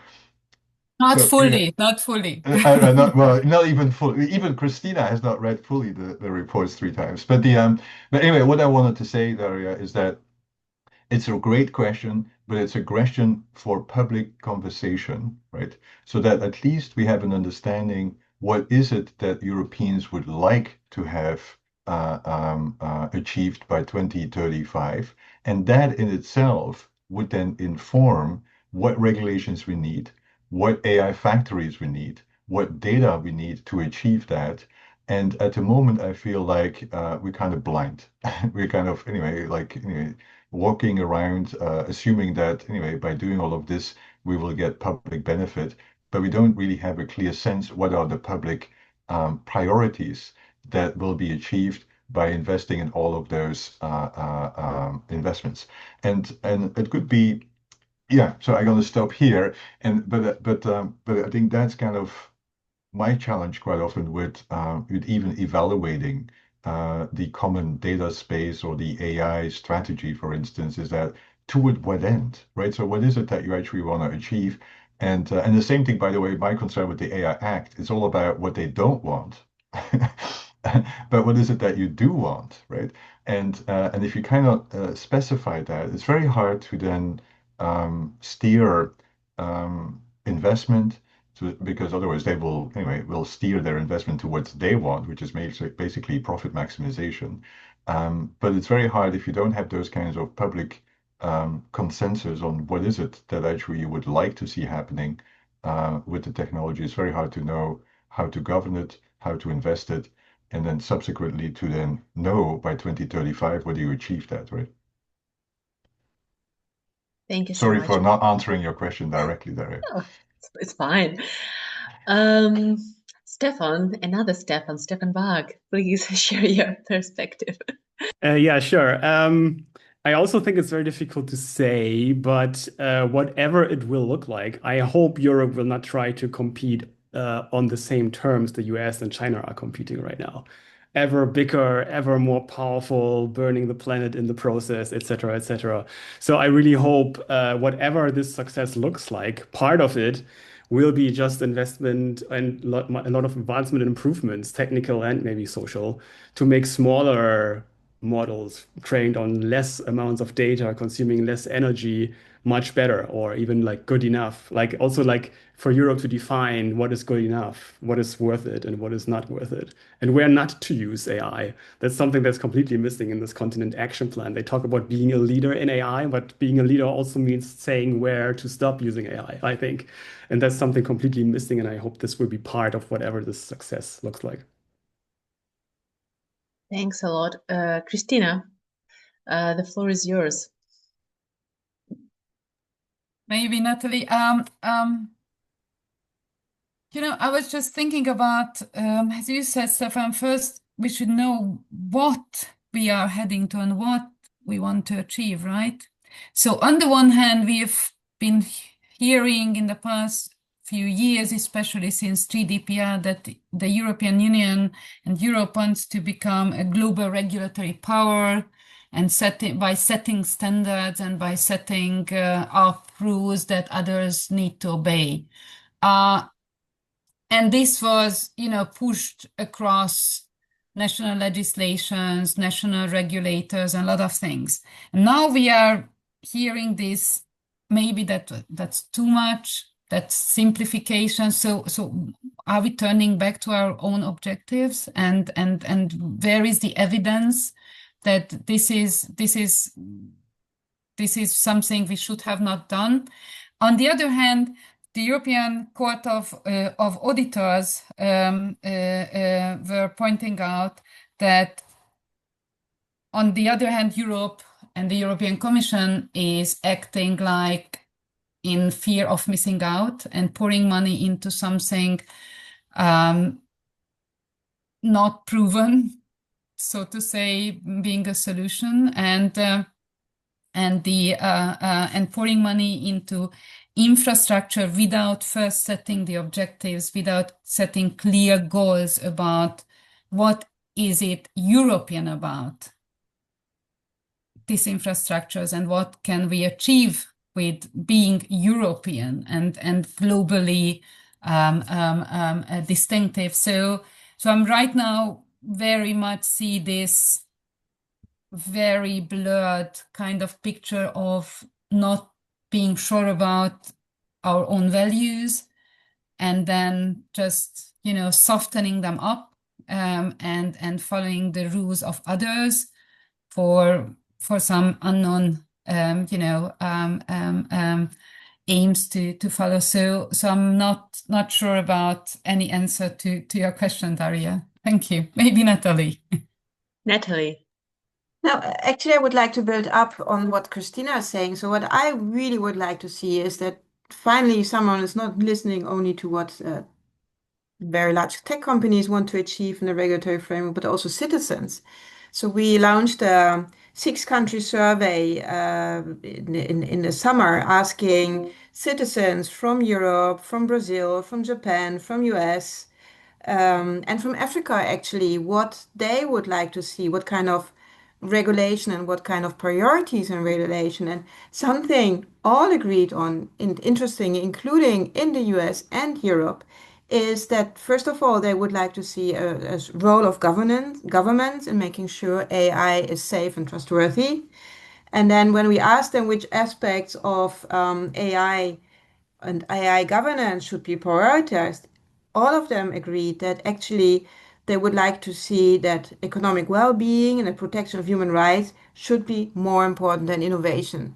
[SPEAKER 5] Not
[SPEAKER 3] anyway,
[SPEAKER 5] fully, not fully.
[SPEAKER 3] well, not even fully. Even Krisztina has not read fully the reports 3 times. But anyway, what I wanted to say, Dariia, is that it's a great question, but it's a question for public conversation, right? So that at least we have an understanding what is it that Europeans would like to have achieved by 2035. And that in itself would then inform what regulations we need, what AI factories we need, what data we need to achieve that. And at the moment, I feel like we're kind of blind. We're kind of, anyway, like, anyway, walking around assuming that anyway by doing all of this we will get public benefit, but we don't really have a clear sense what are the public priorities that will be achieved by investing in all of those investments. And it could be, yeah. So I'm going to stop here, and but I think that's kind of my challenge quite often with even evaluating the common data space or the AI strategy, for instance, is that toward what end, right? So what is it that you actually want to achieve? And the same thing, by the way, my concern with the AI Act is all about what they don't want, but what is it that you do want, right? And if you cannot specify that, it's very hard to then steer investment because otherwise they will anyway will steer their investment to what they want, which is basically profit maximization. But it's very hard if you don't have those kinds of public consensus on what is it that actually you would like to see happening with the technology. It's very hard to know how to govern it, how to invest it, and then subsequently to then know by 2035 whether you achieve that, right?
[SPEAKER 1] Thank you so
[SPEAKER 3] Sorry
[SPEAKER 1] much.
[SPEAKER 3] for not answering your question directly, Dariia.
[SPEAKER 1] Oh, it's fine. Stefan, another Stefan, Stefan Baack, please share your perspective.
[SPEAKER 7] Yeah, sure. I also think it's very difficult to say, but whatever it will look like, I hope Europe will not try to compete on the same terms the US and China are competing right now. Ever bigger, ever more powerful, burning the planet in the process, et cetera, et cetera. So I really hope whatever this success looks like, part of it will be just investment and a lot of advancement and improvements, technical and maybe social, to make smaller models trained on less amounts of data, consuming less energy, much better, or even like good enough. Like also like for Europe to define what is good enough, what is worth it, and what is not worth it, and where not to use AI. That's something that's completely missing in this continent action plan. They talk about being a leader in AI, but being a leader also means saying where to stop using AI, I think. And that's something completely missing, and I hope this will be part of whatever this success looks like.
[SPEAKER 1] Thanks a lot. Krisztina, the floor is yours.
[SPEAKER 5] Maybe Natali. You know, I was just thinking about, as you said, Stefan, first we should know what we are heading to and what we want to achieve, right? So on the one hand, we have been hearing in the past few years, especially since GDPR, that the European Union and Europe wants to become a global regulatory power, and by setting standards and by setting up rules that others need to obey. And this was, pushed across national legislations, national regulators, and a lot of things. And now we are hearing this, maybe that's too much, that's simplification. So are we turning back to our own objectives? And where is the evidence that this is something we should have not done? On the other hand, the European Court of Auditors were pointing out that, on the other hand, Europe and the European Commission is acting like in fear of missing out and pouring money into something not proven, so to say, being a solution, and pouring money into infrastructure without first setting the objectives, without setting clear goals about what is it European about these infrastructures and what can we achieve with being European and globally distinctive. So I'm right now very much see this very blurred kind of picture of not being sure about our own values, and then just softening them up and following the rules of others for some unknown aims to follow. So I'm not sure about any answer to your question, Dariia. Thank you. Maybe Natali.
[SPEAKER 1] Natali.
[SPEAKER 4] Now, actually, I would like to build up on what Krisztina is saying. So what I really would like to see is that finally someone is not listening only to what very large tech companies want to achieve in the regulatory framework, but also citizens. So we launched a 6-country survey in the summer, asking citizens from Europe, from Brazil, from Japan, from US, and from Africa, actually, what they would like to see, what kind of regulation and what kind of priorities in regulation. And something all agreed on, interesting, including in the US and Europe, is that, first of all, they would like to see a role of governments in making sure AI is safe and trustworthy. And then when we asked them which aspects of AI and AI governance should be prioritized, all of them agreed that actually they would like to see that economic well-being and the protection of human rights should be more important than innovation.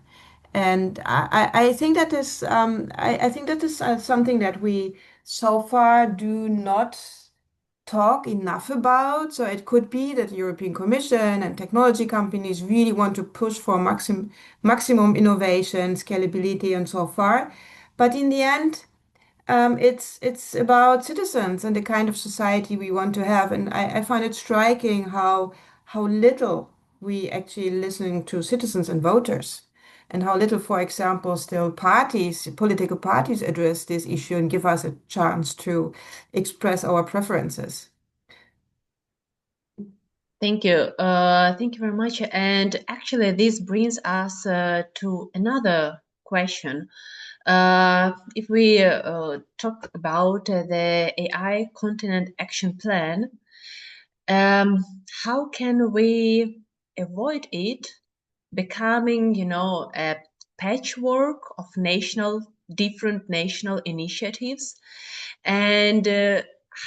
[SPEAKER 4] And I think that is something that we so far do not talk enough about. So it could be that the European Commission and technology companies really want to push for maximum innovation, scalability, and so far. But in the end, it's about citizens and the kind of society we want to have. And I find it striking how little we actually listening to citizens and voters, and how little, for example, still political parties address this issue and give us a chance to express our preferences.
[SPEAKER 1] Thank you. Thank you very much. And actually, this brings us to another question. If we talk about the AI Continent Action Plan, how can we avoid it becoming, a patchwork of different national initiatives? And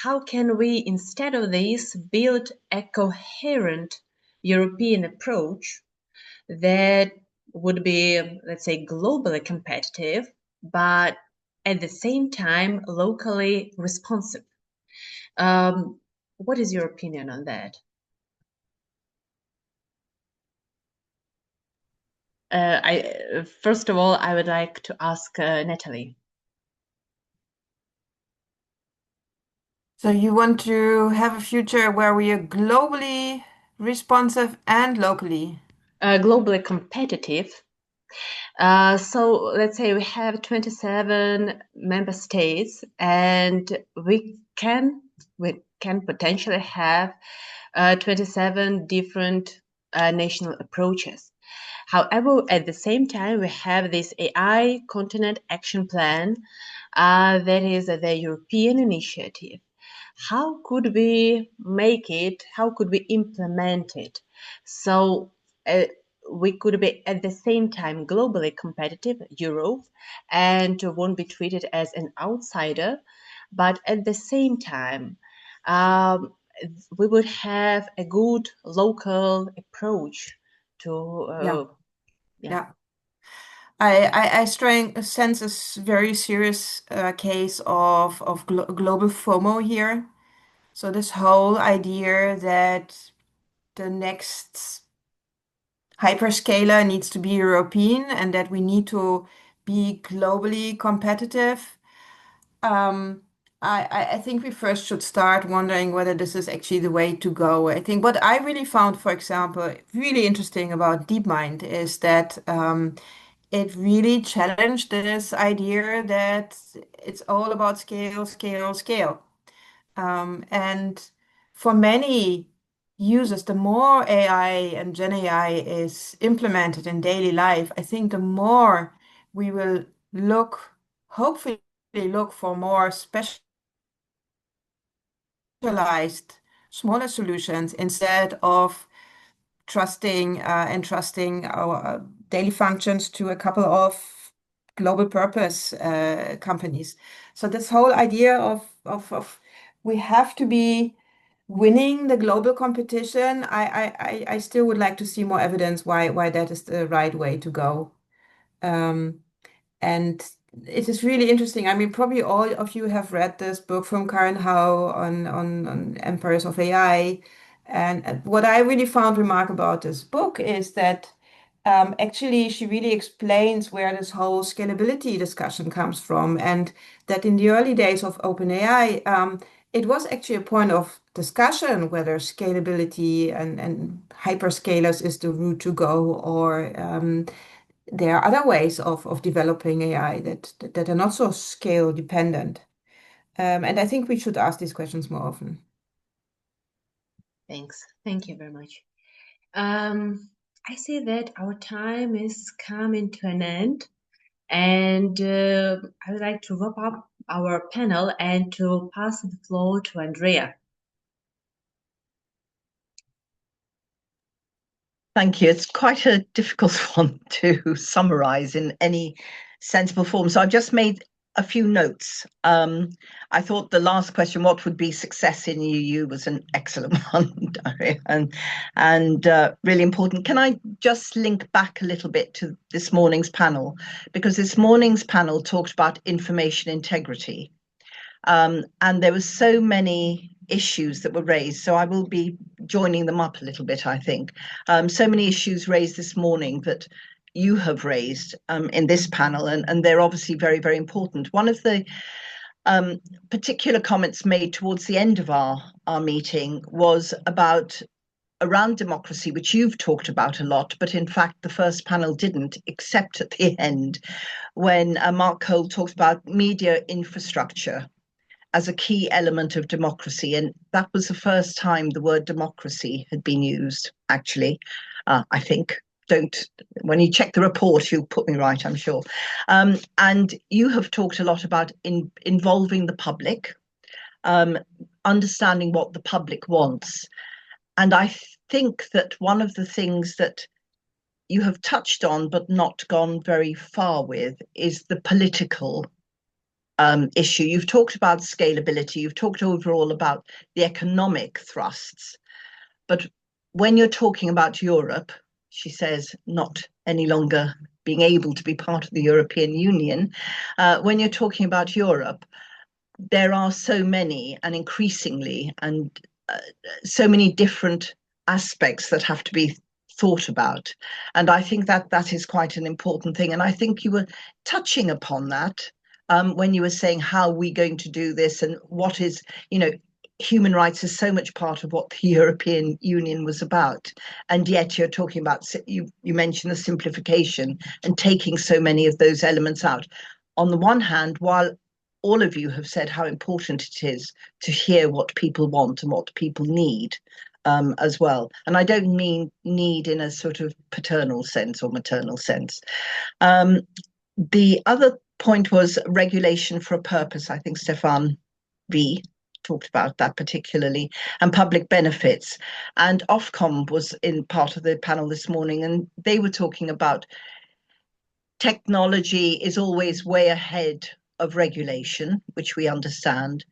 [SPEAKER 1] how can we, instead of this, build a coherent European approach that would be, let's say, globally competitive, but at the same time locally responsive? What is your opinion on that? First of all, I would like to ask Natali.
[SPEAKER 4] So you want to have a future where we are globally responsive and locally?
[SPEAKER 1] Globally competitive So let's say we have 27 member states, and we can potentially have 27 different national approaches. However, at the same time, we have this AI Continent Action Plan, that is the European initiative. How could we make it? How could we implement it? So we could be at the same time globally competitive, Europe, and won't be treated as an outsider, but at the same time, um, we would have a good local approach to
[SPEAKER 4] Yeah. I sense a very serious case of global FOMO here. So this whole idea that the next hyperscaler needs to be European and that we need to be globally competitive. I think we first should start wondering whether this is actually the way to go. I think what I really found, for example, really interesting about DeepMind is that it really challenged this idea that it's all about scale, scale, scale. And for many users, the more AI and Gen AI is implemented in daily life, I think the more we will hopefully look for more specialized, smaller solutions instead of entrusting our daily functions to a couple of global purpose companies. So this whole idea of we have to be winning the global competition, I still would like to see more evidence why that is the right way to go. And it is really interesting. I mean, probably all of you have read this book from Karen Howe on Empires of AI. And what I really found remarkable about this book is that actually she really explains where this whole scalability discussion comes from, and that in the early days of OpenAI, it was actually a point of discussion whether scalability and hyperscalers is the route to go, or there are other ways of developing AI that are not so scale dependent. And I think we should ask these questions more often.
[SPEAKER 1] Thanks. Thank you very much. I see that our time is coming to an end, and I would like to wrap up our panel and to pass the floor to Andrea.
[SPEAKER 6] Thank you. It's quite a difficult one to summarize in any sensible form. So I've just made a few notes. I thought the last question, what would be success in EU, was an excellent one, Dariia, and really important. Can I just link back a little bit to this morning's panel? Because this morning's panel talked about information integrity. And there were so many issues that were raised, so I will be joining them up a little bit, I think. So many issues raised this morning that you have raised in this panel, and they're obviously very, very important. One of the particular comments made towards the end of our meeting was around democracy, which you've talked about a lot, but in fact the first panel didn't, except at the end, when Mark Cole talked about media infrastructure as a key element of democracy. And that was the first time the word democracy had been used, actually, I think. When you check the report, you'll put me right, I'm sure. And you have talked a lot about involving the public, understanding what the public wants. And I think that one of the things that you have touched on but not gone very far with is the political issue. You've talked about scalability, you've talked overall about the economic thrusts, but when you're talking about Europe, she says, not any longer being able to be part of the European Union, when you're talking about Europe, there are so many and increasingly and so many different aspects that have to be thought about. And I think that is quite an important thing. And I think you were touching upon that when you were saying, how are we going to do this, and what is, human rights is so much part of what the European Union was about. And yet you're talking about, you mentioned the simplification and taking so many of those elements out. On the one hand, while all of you have said how important it is to hear what people want and what people need, as well. And I don't mean need in a sort of paternal sense or maternal sense. The other point was regulation for a purpose. I think Stefan V talked about that particularly, and public benefits. And Ofcom was in part of the panel this morning, and they were talking about technology is always way ahead of regulation, which we understand.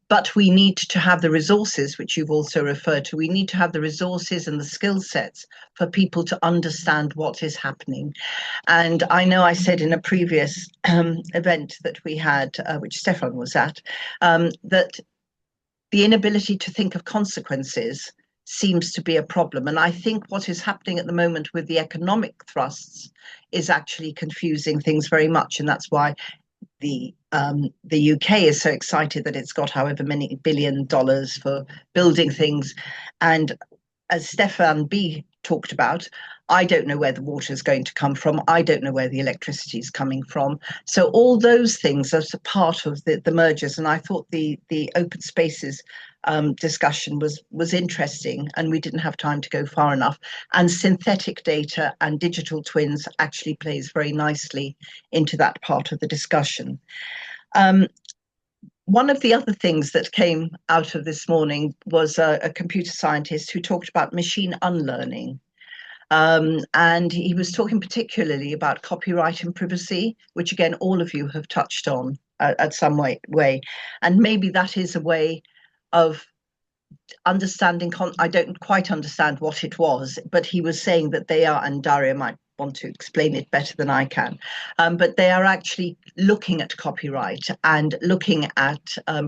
[SPEAKER 6] But we need to have the resources, which you've also referred to. We need to have the resources and the skill sets for people to understand what is happening. And I know I said in a previous event that we had, which Stefan was at, that the inability to think of consequences seems to be a problem. And I think what is happening at the moment with the economic thrusts is actually confusing things very much. And that's why the UK is so excited that it's got however many $1 billion for building things. And as Stefan B talked about, I don't know where the water is going to come from. I don't know where the electricity is coming from. So all those things are part of the mergers. And I thought the open spaces discussion was interesting, and we didn't have time to go far enough. And synthetic data and digital twins actually plays very nicely into that part of the discussion. One of the other things that came out of this morning was a computer scientist who talked about machine unlearning. And he was talking particularly about copyright and privacy, which again, all of you have touched on at some way. And maybe that is a way of understanding. I don't quite understand what it was, but he was saying that they are, and Dariia might want to explain it better than I can, but they are actually looking at copyright and looking at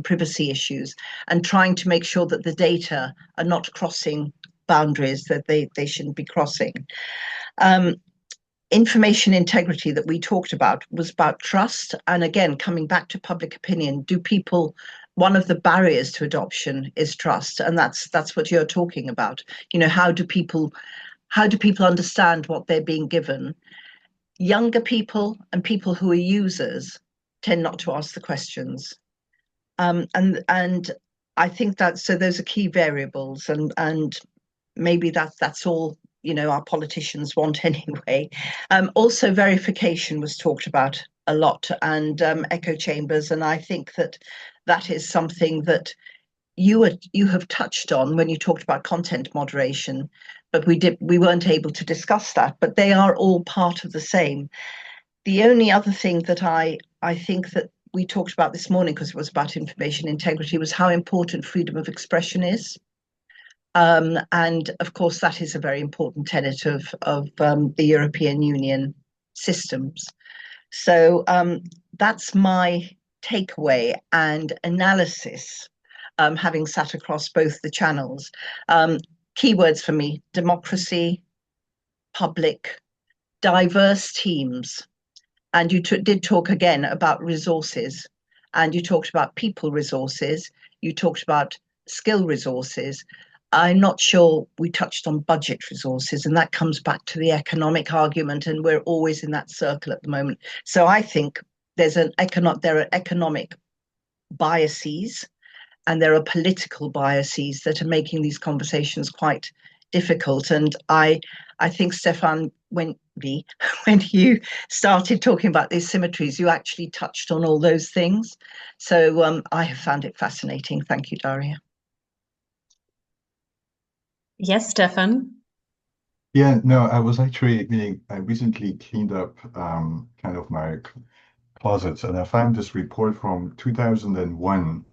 [SPEAKER 6] privacy issues and trying to make sure that the data are not crossing boundaries that they shouldn't be crossing. Information integrity that we talked about was about trust. And again, coming back to public opinion, one of the barriers to adoption is trust. And that's what you're talking about. You know, how do people understand what they're being given? Younger people and people who are users tend not to ask the questions. And I think so those are key variables, and maybe that's all, you know, our politicians want anyway. Also, verification was talked about a lot, and echo chambers. And I think that is something that you have touched on when you talked about content moderation, but we weren't able to discuss that. But they are all part of the same. The only other thing that I think that we talked about this morning, because it was about information integrity, was how important freedom of expression is. And of course, that is a very important tenet of the European Union systems. So that's my takeaway and analysis, having sat across both the channels. Keywords for me: democracy, public, diverse teams. And you did talk again about resources, and you talked about people resources, you talked about skill resources. I'm not sure we touched on budget resources, and that comes back to the economic argument, and we're always in that circle at the moment. So I think there are economic biases, and there are political biases that are making these conversations quite difficult. And I think, Stefan, when you started talking about these symmetries, you actually touched on all those things. So I have found it fascinating. Thank you, Dariia.
[SPEAKER 1] Yes, Stefan.
[SPEAKER 3] Yeah, no, I was actually, meaning I recently cleaned up kind of my closets, and I found this report from 2001,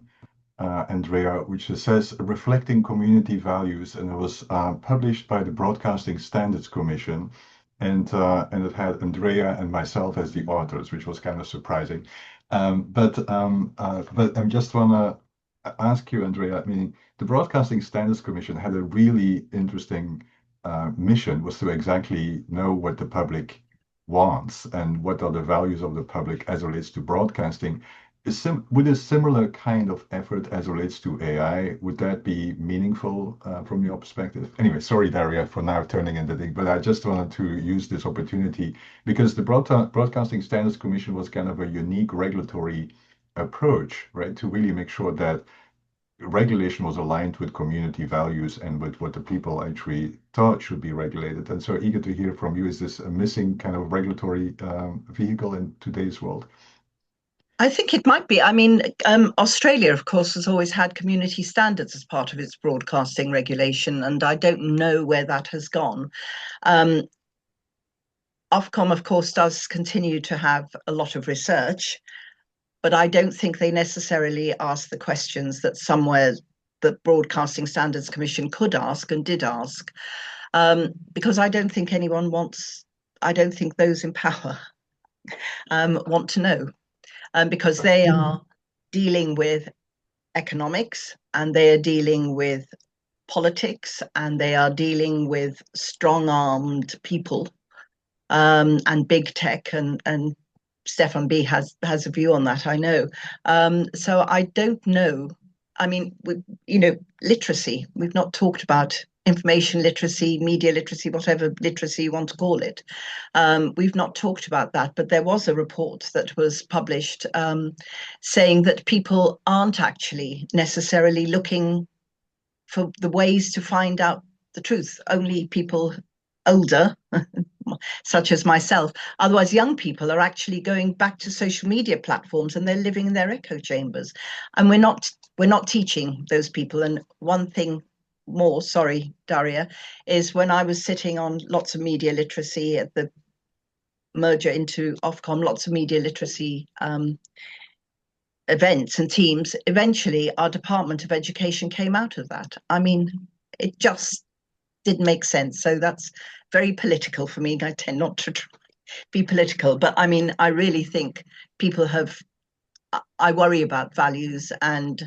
[SPEAKER 3] Andrea, which says reflecting community values, and it was published by the Broadcasting Standards Commission, and it had Andrea and myself as the authors, which was kind of surprising. But I just want to ask you, Andrea, I mean, the Broadcasting Standards Commission had a really interesting mission, was to exactly know what the public wants and what are the values of the public as it relates to broadcasting. Would a similar kind of effort as relates to AI, would that be meaningful from your perspective? Anyway, sorry, Dariia, for now turning into thing, but I just wanted to use this opportunity because the Broadcasting Standards Commission was kind of a unique regulatory approach, right, to really make sure that regulation was aligned with community values and with what the people actually thought should be regulated. And so eager to hear from you, is this a missing kind of regulatory vehicle in today's world?
[SPEAKER 6] I think it might be. I mean, Australia, of course, has always had community standards as part of its broadcasting regulation, and I don't know where that has gone. Ofcom, of course, does continue to have a lot of research, but I don't think they necessarily ask the questions that somewhere the Broadcasting Standards Commission could ask and did ask, because I don't think those in power want to know. Because they are dealing with economics and they are dealing with politics and they are dealing with strong-armed people and big tech, and Stefan Baack has a view on that, I know. So I don't know. I mean, literacy, we've not talked about information literacy, media literacy, whatever literacy you want to call it. We've not talked about that, but there was a report that was published saying that people aren't actually necessarily looking for the ways to find out the truth. Only people older, such as myself. Otherwise, young people are actually going back to social media platforms and they're living in their echo chambers. And we're not teaching those people. And one thing more, sorry, Dariia, is when I was sitting on lots of media literacy at the merger into Ofcom, lots of media literacy events and teams, eventually our Department of Education came out of that. I mean, it just didn't make sense. So that's very political for me. I tend not to be political, but I mean, I really think people I worry about values, and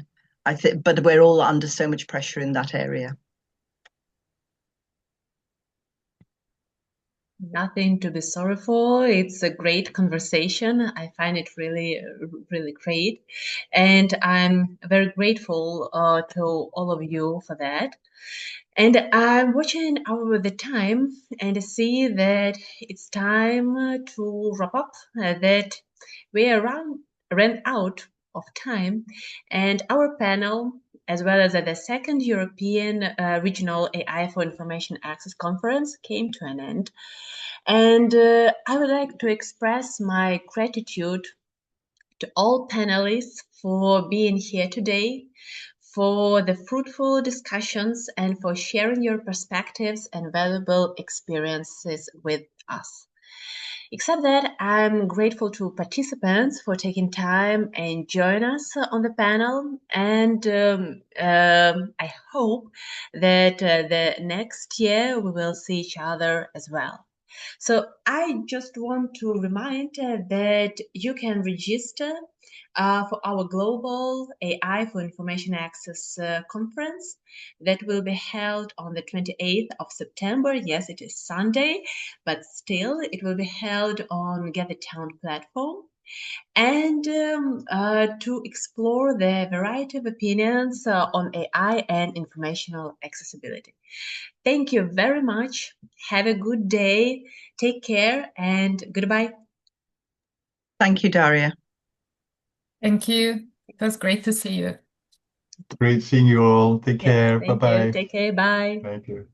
[SPEAKER 6] but we're all under so much pressure in that area.
[SPEAKER 1] Nothing to be sorry for. It's a great conversation. I find it really, really great. And I'm very grateful to all of you for that. And I'm watching over the time and see that it's time to wrap up, that we ran out of time. And our panel, as well as the second European Regional AI for Information Access Conference, came to an end. And I would like to express my gratitude to all panelists for being here today, for the fruitful discussions, and for sharing your perspectives and valuable experiences with us. Except that, I'm grateful to participants for taking time and join us on the panel, and I hope that the next year we will see each other as well. So I just want to remind that you can register for our global AI for Information Access conference that will be held on the 28th of September. Yes, it is Sunday, but still it will be held on DataTank platform. And to explore the variety of opinions on AI and informational accessibility. Thank you very much. Have a good day. Take care and goodbye.
[SPEAKER 6] Thank you, Dariia.
[SPEAKER 5] Thank you. It was great to see you.
[SPEAKER 3] Great seeing you all. Take care.
[SPEAKER 1] Thank
[SPEAKER 3] Bye-bye.
[SPEAKER 1] you. Take care. Bye.
[SPEAKER 3] Thank you.